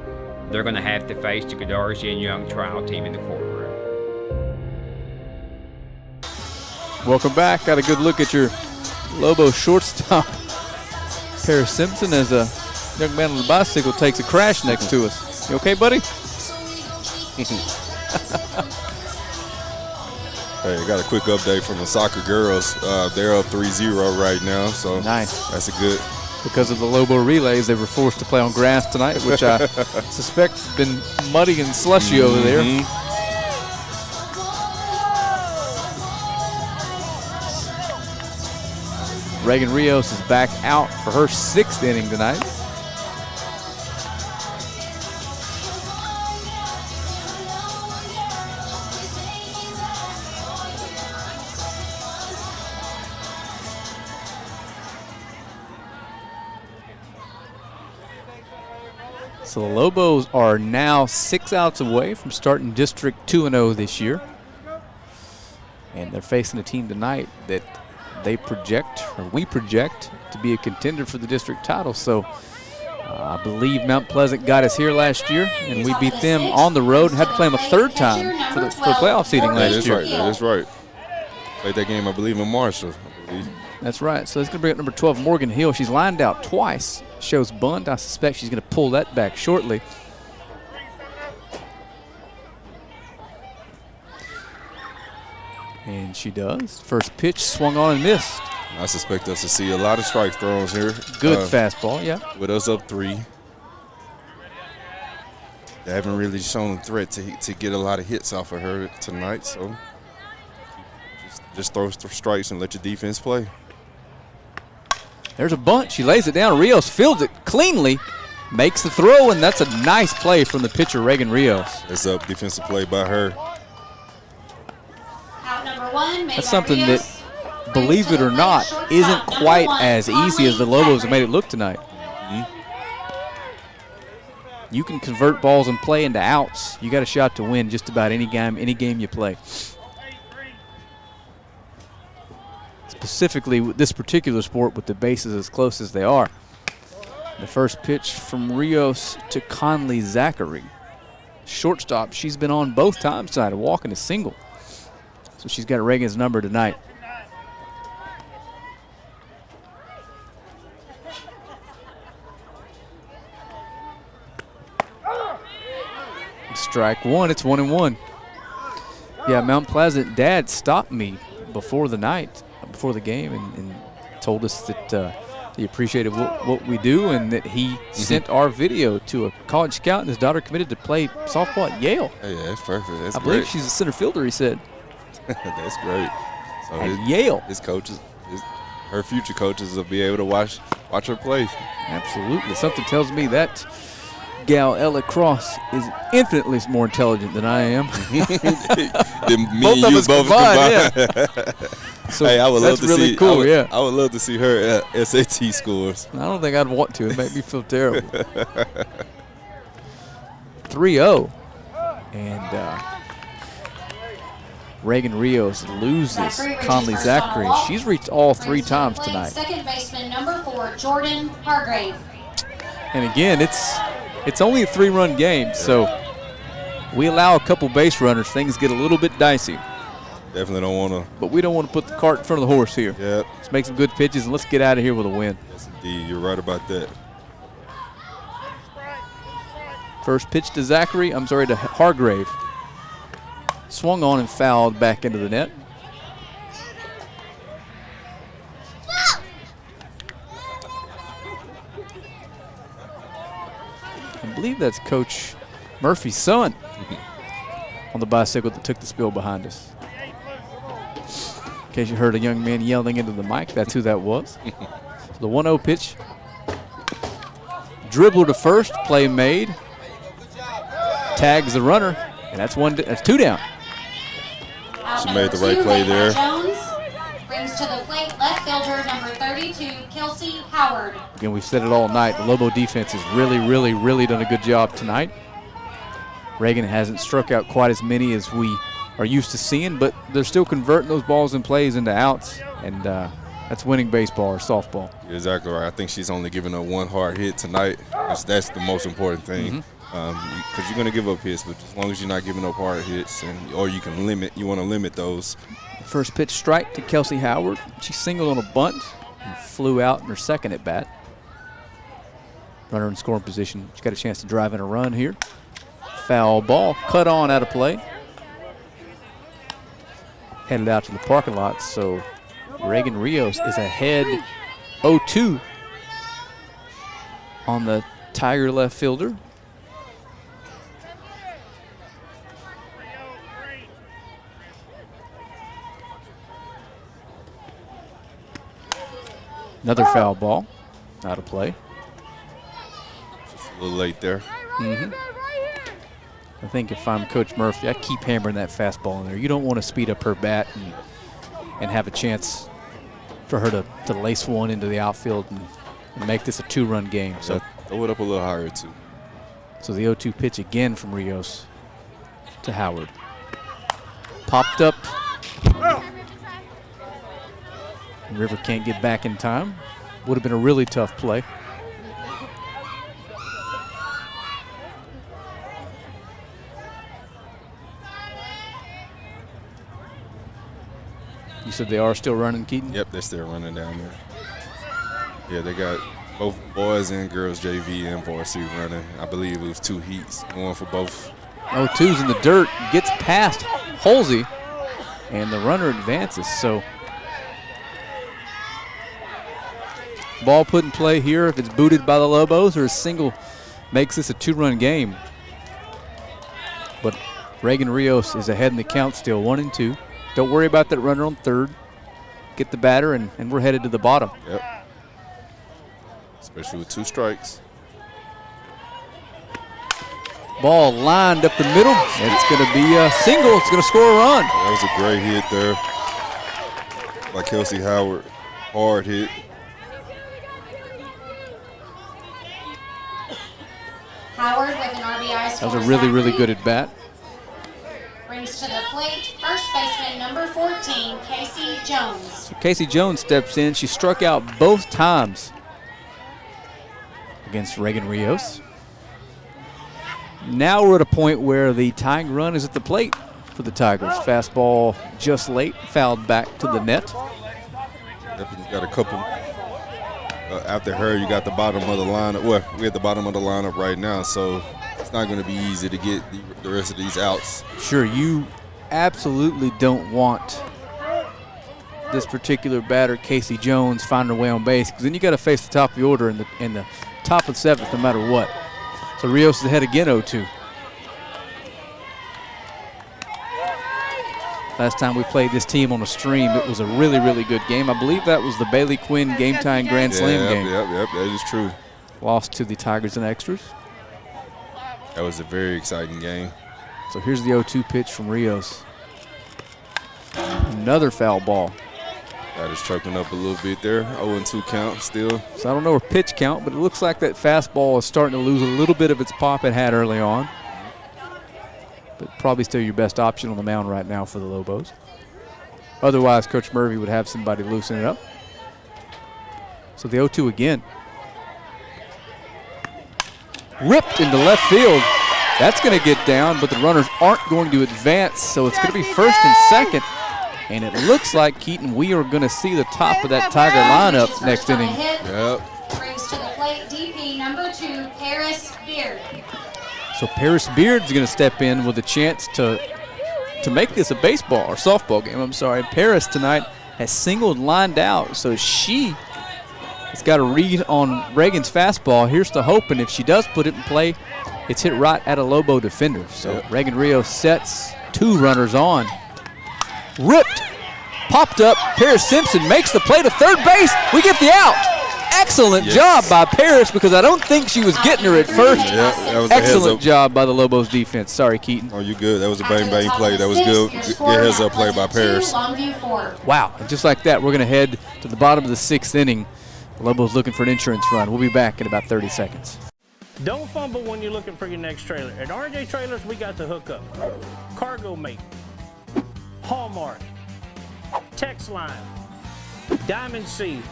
they're going to have to face the Godarzi and Young trial team in the courtroom. Welcome back. Got a good look at your Lobo shortstop, Paris Simpson, as a young man on the bicycle takes a crash next to us. You okay, buddy? Hey, I got a quick update from the soccer girls. They're up 3-0 right now, so nice. That's a good. Because of the Lobo relays, they were forced to play on grass tonight, which I suspect has been muddy and slushy over there. Reagan Rios is back out for her 6th inning tonight. So the Lobos are now 6 outs away from starting District 2-0 this year. And they're facing a team tonight that they project, or we project, to be a contender for the district title. So I believe Mount Pleasant got us here last year, and we beat them on the road and had to play them a 3rd time for the playoff seeding last year. That's right. Played that game, I believe, in Marshall. That's right. So it's going to bring up number 12, Morgan Hill. She's lined out twice. Shows bunt. I suspect she's going to pull that back shortly. And she does. First pitch swung on and missed. I suspect us to see a lot of strike throws here. Good fastball, yeah. With us up 3. they haven't really shown a threat to get a lot of hits off of her tonight. So just throw strikes and let your defense play. There's a bunt. She lays it down. Rios fields it cleanly, makes the throw, and that's a nice play from the pitcher, Reagan Rios. It's a defensive play by her. Out number 1, made That's by something Rios. that, believe it or not, isn't quite as easy as the Lobos have made it look tonight. You can convert balls and play into outs. You got a shot to win just about any game you play. Specifically with this particular sport with the bases as close as they are. The first pitch from Rios to Conley Zachary. Shortstop, she's been on both times tonight, a walk and a single. So she's got Reagan's number tonight. Strike one, it's 1-1. Yeah, Mount Pleasant dad stopped me before the game and told us that he appreciated what we do and that he sent our video to a college scout, and his daughter committed to play softball at Yale. Hey, yeah, that's perfect. That's I great. believe she's a center fielder, he said. That's great. So At Yale. His coaches, her future coaches will be able to watch her play. Absolutely. Something tells me that gal Ella Cross is infinitely more intelligent than I am. Both of us combined. Yeah. So hey, I would love to really see. cool. I would love to see her SAT scores. I don't think I'd want to. It make me feel terrible. 3-0, and Reagan Rios loses Conley Zachary. She's reached all 3 times tonight. Second baseman number 4, Jordan Hargrave. And again, it's only a 3-run game, so we allow a couple base runners. Things get a little bit dicey. Definitely don't want to. But we don't want to put the cart in front of the horse here. Yep. Let's make some good pitches and let's get out of here with a win. Yes, indeed. You're right about that. First pitch to Hargrave. Swung on and fouled back into the net. I believe that's Coach Murphy's son on the bicycle that took the spill behind us. In case you heard a young man yelling into the mic, that's who that was. So the 1-0 pitch. Dribbler to first, play made. Tags the runner, and that's 2 down. She made the right play there. Jones brings to the plate left fielder number 32, Kelsey Howard. Again, we've said it all night. The Lobo defense has really done a good job tonight. Reagan hasn't struck out quite as many as we are used to seeing, but they're still converting those balls and plays into outs, and that's winning baseball or softball. You're exactly right. I think she's only given up 1 hard hit tonight. That's the most important thing. Because you're going to give up hits, but as long as you're not giving up hard hits, you want to limit those. First pitch strike to Kelsey Howard. She singled on a bunt and flew out in her second at bat. Runner in scoring position. She's got a chance to drive in a run here. Foul ball, cut on out of play. Headed out to the parking lot, so Reagan Rios is ahead 0-2 on the Tiger left fielder. Another foul ball, out of play. Just a little late there. I think if I'm Coach Murphy, I keep hammering that fastball in there. You don't want to speed up her bat and have a chance for her to lace one into the outfield and make this a 2-run game. So throw it up a little higher too. So the 0-2 pitch again from Rios to Howard. Popped up. River can't get back in time. Would have been a really tough play. You said they are still running, Keaton? Yep, they're still running down there. Yeah, they got both boys and girls JV and varsity running. I believe it was 2 heats, one for both. 0-2's in the dirt, gets past Halsey, and the runner advances. So ball put in play here if it's booted by the Lobos or a single makes this a 2-run game. But Reagan Rios is ahead in the count still, 1-2. Don't worry about that runner on third. Get the batter, and we're headed to the bottom. Yep. Especially with 2 strikes. Ball lined up the middle. It's going to be a single. It's going to score a run. That was a great hit there by Kelsey Howard. Hard hit. Howard with an RBI. That was a really, really good at bat. Brings to the plate first baseman number 14, Casey Jones. So Casey Jones steps in. She struck out both times against Reagan Rios. Now we're at a point where the tying run is at the plate for the Tigers. Fastball just late, fouled back to the net. Yep, you got a couple. After her, you got the bottom of the lineup. Well, we're at the bottom of the lineup right now, so it's not going to be easy to get the rest of these outs. Sure, you absolutely don't want this particular batter, Casey Jones, finding her way on base, because then you got to face the top of the order in the top of the 7th no matter what. So Rios is ahead again, 0-2. Last time we played this team on a stream, it was a really, really good game. I believe that was the Bailey Quinn game-tying Grand Slam game. Yep, that is true. Lost to the Tigers in extras. That was a very exciting game. So here's the 0-2 pitch from Rios. Another foul ball. That is choking up a little bit there. 0-2 count still. So I don't know her pitch count, but it looks like that fastball is starting to lose a little bit of its pop it had early on. But probably still your best option on the mound right now for the Lobos. Otherwise, Coach Murphy would have somebody loosen it up. So the 0-2 again. Ripped into left field. That's going to get down, but the runners aren't going to advance, so it's going to be first and second. And it looks like, Keaton, we are going to see the top of that Tiger lineup next inning. Yep. Brings to the plate DP number 2, Paris Beard. So Paris Beard's going to step in with a chance to make this a baseball or softball game. I'm sorry. Paris tonight has singled lined out, so she has got a read on Reagan's fastball. Here's to hoping if she does put it in play, it's hit right at a Lobo defender. So Reagan Rios sets 2 runners on. Ripped, popped up. Paris Simpson makes the play to third base. We get the out. Excellent job by Paris, because I don't think she was getting her at first. Yeah, that was excellent job by the Lobos defense. Sorry, Keaton. Oh, you good. That was a bang play. That was good. Good heads up play by Paris. Wow, and just like that, we're going to head to the bottom of the 6th inning. The Lobos looking for an insurance run. We'll be back in about 30 seconds. Don't fumble when you're looking for your next trailer. At RJ Trailers, we got the hookup. Cargo Mate, Hallmark, Text Line, Diamond C.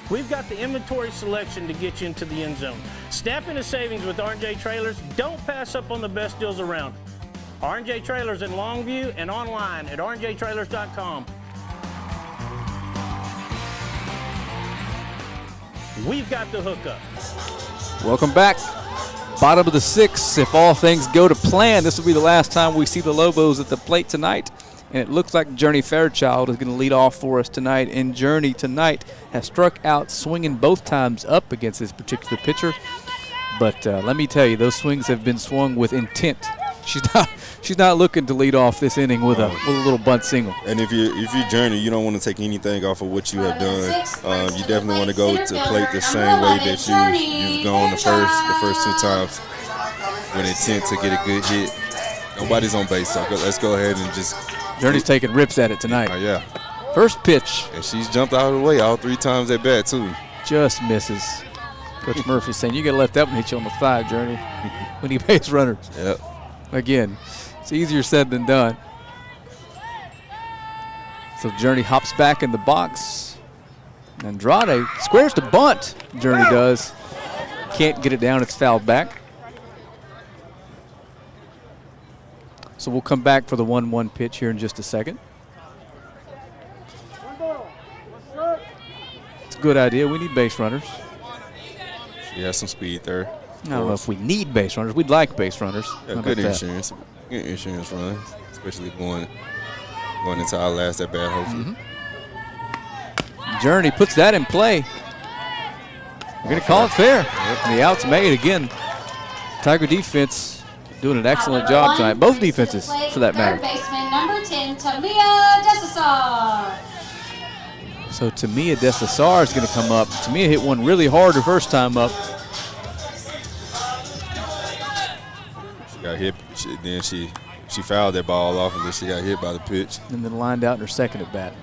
We've got the inventory selection to get you into the end zone. Snap into savings with R&J Trailers. Don't pass up on the best deals around. R&J Trailers in Longview and online at rnjtrailers.com. We've got the hookup. Welcome back. Bottom of the 6th. If all things go to plan, this will be the last time we see the Lobos at the plate tonight. And it looks like Journey Fairchild is going to lead off for us tonight. And Journey tonight has struck out swinging both times up against this particular pitcher. But let me tell you, those swings have been swung with intent. She's not looking to lead off this inning with a little bunt single. And if you Journey, you don't want to take anything off of what you have done. You definitely want to go to plate the same way that you've gone the first 2 times with intent to get a good hit. Nobody's on base, so let's go ahead and just. Journey's taking rips at it tonight. Oh, yeah. First pitch. And she's jumped out of the way all 3 times at bat, too. Just misses. Coach Murphy's saying, you got to let that one hit you on the thigh, Journey, when he base runners. Yep. Again, it's easier said than done. So Journey hops back in the box. Andrade squares to bunt. Journey does. Can't get it down. It's fouled back. So we'll come back for the 1-1 pitch here in just a second. It's a good idea. We need base runners. She has some speed there. I don't know if we need base runners. We'd like base runners. Yeah, good insurance. Good insurance runs, especially going into our last at bat, hopefully. Journey puts that in play. We're going to call it fair. And the out's made again. Tiger defense doing an excellent job tonight. Both defenses, for that matter. Third baseman number 10, Tamia Desasar. So Tamia Desasar is going to come up. Tamia hit one really hard her first time up. She got hit, then she fouled that ball off, and then she got hit by the pitch. And then lined out in her second at bat.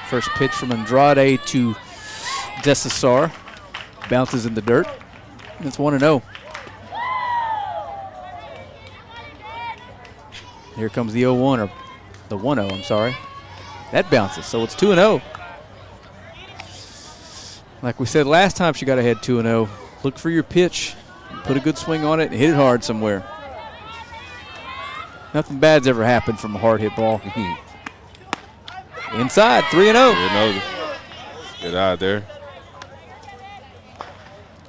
First pitch from Andrade to Desasar. Bounces in the dirt. And it's 1-0. Here comes the 0-1, or the 1-0, I'm sorry. That bounces, so it's 2-0. Like we said last time she got ahead 2-0, look for your pitch, put a good swing on it, and hit it hard somewhere. Nothing bad's ever happened from a hard hit ball. Inside, 3-0. Get out there.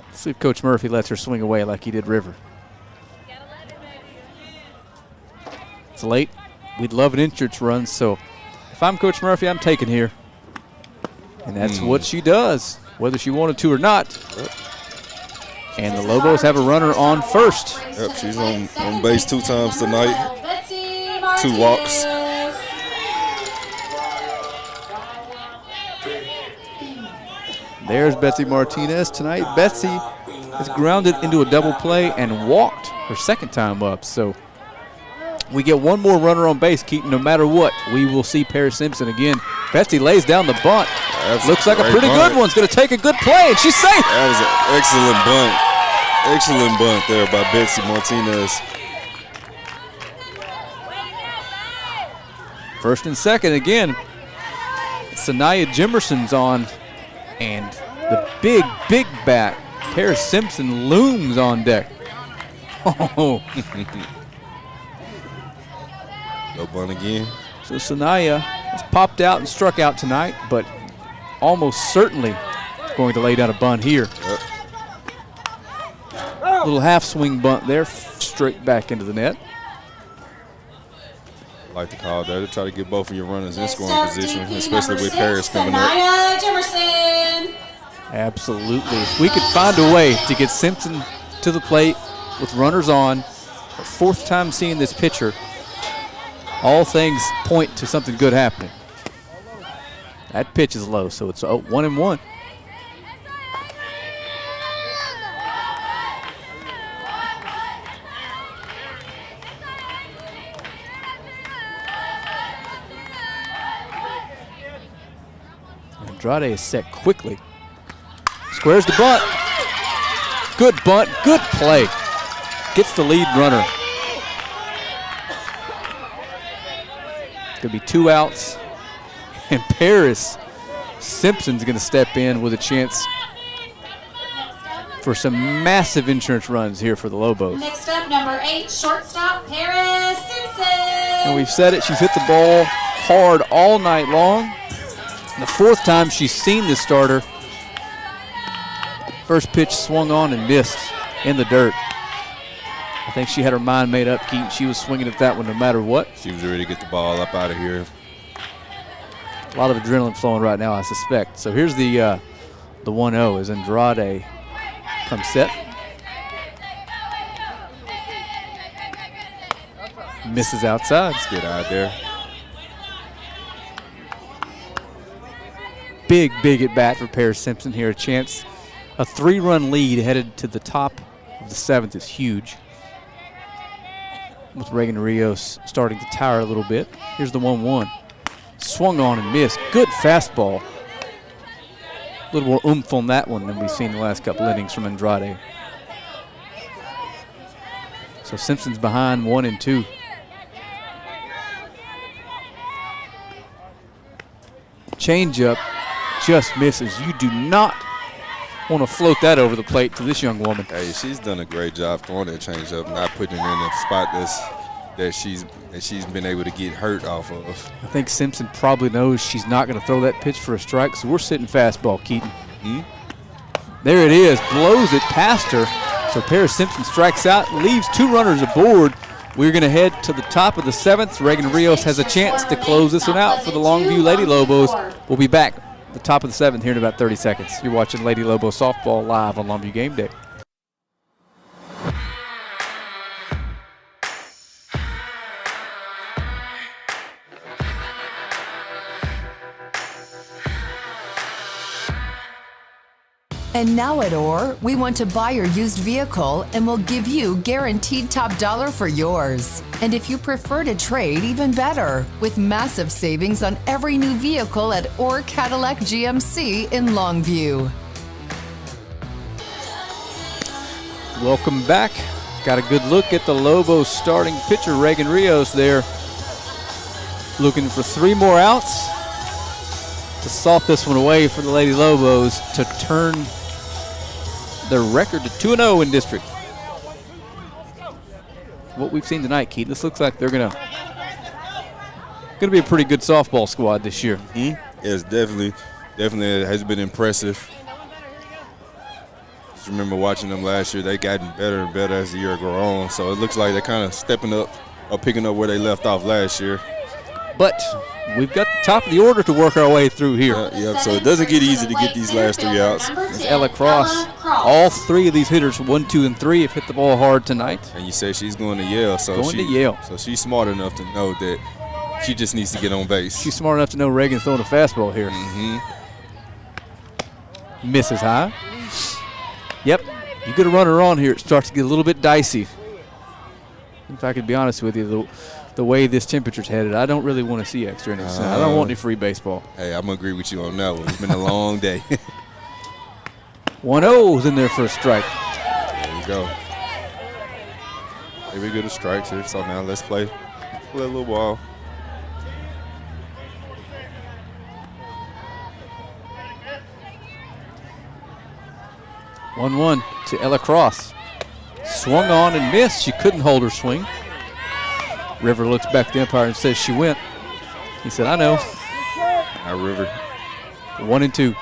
Let's see if Coach Murphy lets her swing away like he did River. It's late. We'd love an insurance run, so if I'm Coach Murphy, I'm taking here. And that's what she does, whether she wanted to or not. And the Lobos have a runner on first. Yep, she's on base 2 times tonight. 2 walks. There's Betsy Martinez tonight. Betsy is grounded into a double play and walked her second time up. So we get one more runner on base, Keaton. No matter what, we will see Paris Simpson again. Betsy lays down the bunt. Looks like a pretty good one. It's going to take a good play, and she's safe. That was an excellent bunt. Excellent bunt there by Betsy Martinez. First and second again. Sanaya Jimerson's on, and the big bat, Paris Simpson, looms on deck. Oh. No bunt again. So Sanaya has popped out and struck out tonight, but almost certainly going to lay down a bunt here. Yep. Little half swing bunt there, straight back into the net. Like the call there to try to get both of your runners in scoring position, especially with Paris coming up. Sanaya Jimerson. Absolutely. If we could find a way to get Simpson to the plate with runners on, our 4th time seeing this pitcher, all things point to something good happening. That pitch is low, so it's 1-1. Andrade is set quickly. Squares the bunt. Good bunt, good play. Gets the lead runner. It's going to be 2 outs. And Paris Simpson's going to step in with a chance for some massive insurance runs here for the Lobos. Next up, number 8, shortstop Paris Simpson. And we've said it, she's hit the ball hard all night long. The 4th time she's seen this starter. First pitch swung on and missed in the dirt. I think she had her mind made up, Keaton. She was swinging at that one no matter what. She was ready to get the ball up out of here. A lot of adrenaline flowing right now, I suspect. So here's the 1-0 as Andrade comes set. Misses outside. Let's get out there. Big at bat for Paris Simpson here. A chance, a 3-run lead headed to the top of the 7th is huge. With Reagan Rios starting to tower a little bit. Here's the 1-1. Swung on and missed. Good fastball. A little more oomph on that one than we've seen the last couple innings from Andrade. So Simpson's behind 1-2. Changeup just misses. You do not want to float that over the plate to this young woman. Hey, she's done a great job throwing that changeup, not putting it in a spot that she's been able to get hurt off of. I think Simpson probably knows she's not going to throw that pitch for a strike, so we're sitting fastball, Keaton. There it is, blows it past her. So Paris Simpson strikes out, leaves 2 runners aboard. We're going to head to the top of the 7th. Reagan Rios has a chance to close this one out for the Longview Lady Lobos. We'll be back the top of the 7th here in about 30 seconds. You're watching Lady Lobos softball live on Longview Game Day. And now at OR, we want to buy your used vehicle and we'll give you guaranteed top dollar for yours. And if you prefer to trade, even better, with massive savings on every new vehicle at OR Cadillac GMC in Longview. Welcome back. Got a good look at the Lobos starting pitcher, Reagan Rios there. Looking for 3 more outs to salt this one away for the Lady Lobos to turn their record to 2-0 in district. What we've seen tonight, Keith, this looks like they're gonna be a pretty good softball squad this year. Yes, definitely it has been impressive. Just remember watching them last year, they gotten better and better as the year go on. So it looks like they're kind of stepping up or picking up where they left off last year. But we've got the top of the order to work our way through here. Yeah, so it doesn't get easy to get these last 3 outs. It's Ella Cross. All 3 of these hitters, 1, 2, and 3, have hit the ball hard tonight. And you say she's going to Yale, so so she's smart enough to know that she just needs to get on base. She's smart enough to know Reagan's throwing a fastball here. Misses high. Yep, you get a runner on here, it starts to get a little bit dicey. If I could be honest with you, the way this temperature's headed, I don't really want to see extra innings. I don't want any free baseball. Hey, I'm going to agree with you on that one. It's been a long day. 1-0 is in there for a strike. There you go. Maybe get a strike here. So now let's play a little ball. One to Ella Cross. Swung on and missed. She couldn't hold her swing. River looks back at the umpire and says she went. He said, I know. Now River. 1-2.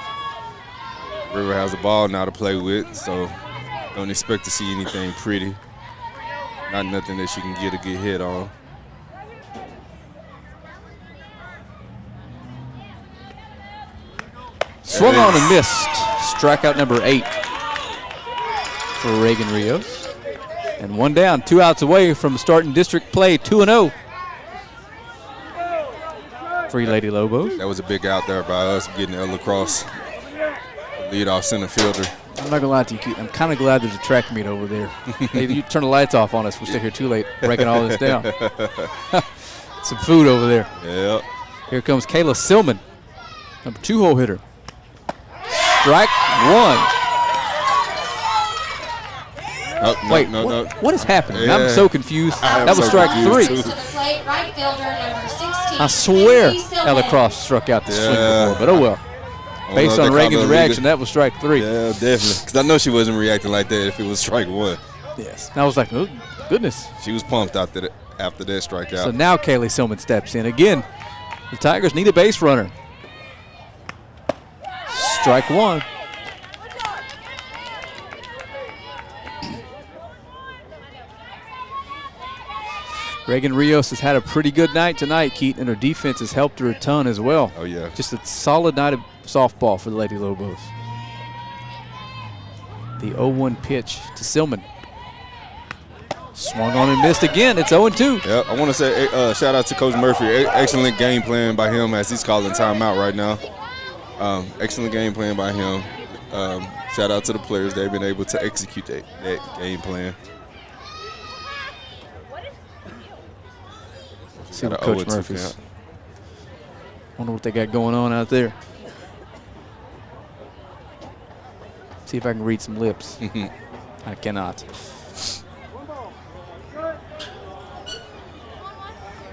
River has a ball now to play with, so don't expect to see anything pretty. Not nothing that she can get a good hit on. Swung on and missed. Strikeout number 8 for Reagan Rios. And 1 down, 2 outs away from starting district play, 2-0 for you Lady Lobos. That was a big out there by us getting Ella Cross, lead off center fielder. I'm not gonna lie to you, Keith. I'm kind of glad there's a track meet over there. Maybe you turn the lights off on us. We'll stay here too late, breaking all this down. Some food over there. Yeah. Here comes Kayla Silman, number 2-hole hitter. Strike 1. Wait, what is happening? Yeah. I'm so confused. That was strike 3. I swear Ella Cross struck out the swing before, but oh well. Based on Reagan's reaction, that was strike 3. Yeah, definitely. Because I know she wasn't reacting like that if it was strike 1. Yes. And I was like, oh, goodness. She was pumped after that strikeout. So now Kaylee Silman steps in. Again, the Tigers need a base runner. Strike 1. Reagan Rios has had a pretty good night tonight, Keaton, and her defense has helped her a ton as well. Oh, yeah. Just a solid night of softball for the Lady Lobos. The 0-1 pitch to Silman. Swung on and missed again. It's 0-2. Yep, I want to say shout out to Coach Murphy. Excellent game plan by him as he's calling timeout right now. Excellent game plan by him. Shout out to the players. They've been able to execute that game plan. See what Coach Murphy's. Wonder what they got going on out there. See if I can read some lips. I cannot.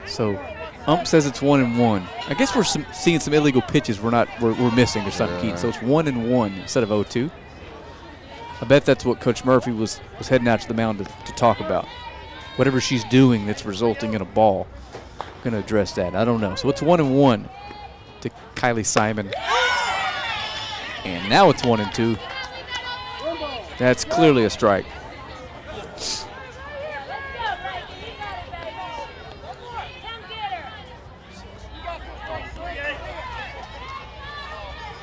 So, ump says it's 1-1. I guess we're seeing some illegal pitches we're missing or something, Keith. So it's 1-1 instead of 0-2. I bet that's what Coach Murphy was heading out to the mound to talk about. Whatever she's doing that's resulting in a ball. Going to address that. I don't know. So it's 1-1 to Kylie Simon. And now it's 1-2. That's clearly a strike.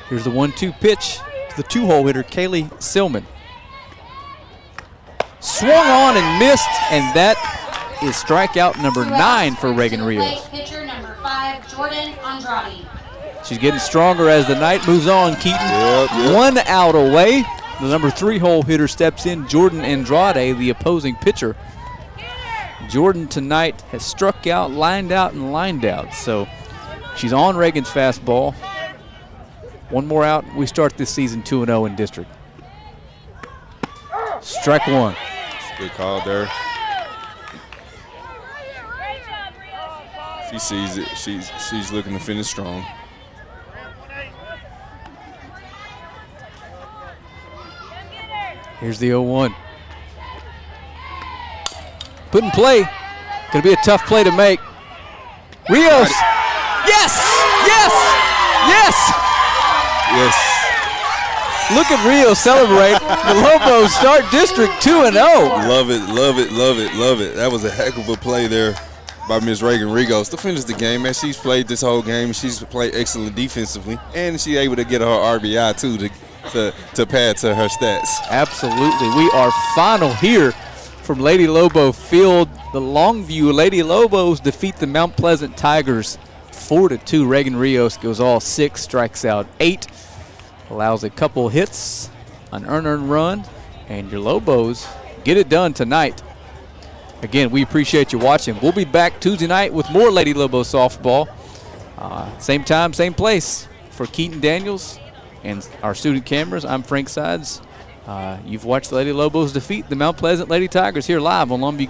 Here's the 1-2 pitch to the 2-hole hitter, Kaylee Silman. Swung on and missed, and that is strikeout number 9 for Reagan Rios. Pitcher number 5, Jordan Andrade. She's getting stronger as the night moves on, Keaton. Yep. 1 out away. The number 3-hole hitter steps in, Jordan Andrade, the opposing pitcher. Jordan tonight has struck out, lined out, and lined out. So she's on Reagan's fastball. One more out. We start this season 2-0 in district. Strike 1. Good call there. She sees it. She's looking to finish strong. Here's the 0-1. Put in play. Gonna be a tough play to make. Rios. Yes! Yes! Yes! Yes. Look at Rio celebrate. The Lobos start district 2-0. Love it, love it, love it, love it. That was a heck of a play there by Ms. Reagan Rios to finish the game, man. She's played this whole game. She's played excellent defensively, and she's able to get her RBI too to pad to her stats. Absolutely. We are final here from Lady Lobo Field. The Longview Lady Lobos defeat the Mount Pleasant Tigers 4-2. Reagan Rios goes all 6, strikes out 8, allows a couple hits, an earned run, and your Lobos get it done tonight. Again, we appreciate you watching. We'll be back Tuesday night with more Lady Lobo softball. Same time, same place. For Keaton Daniels and our student cameras, I'm Frank Sides. You've watched the Lady Lobos defeat the Mount Pleasant Lady Tigers here live on Longview.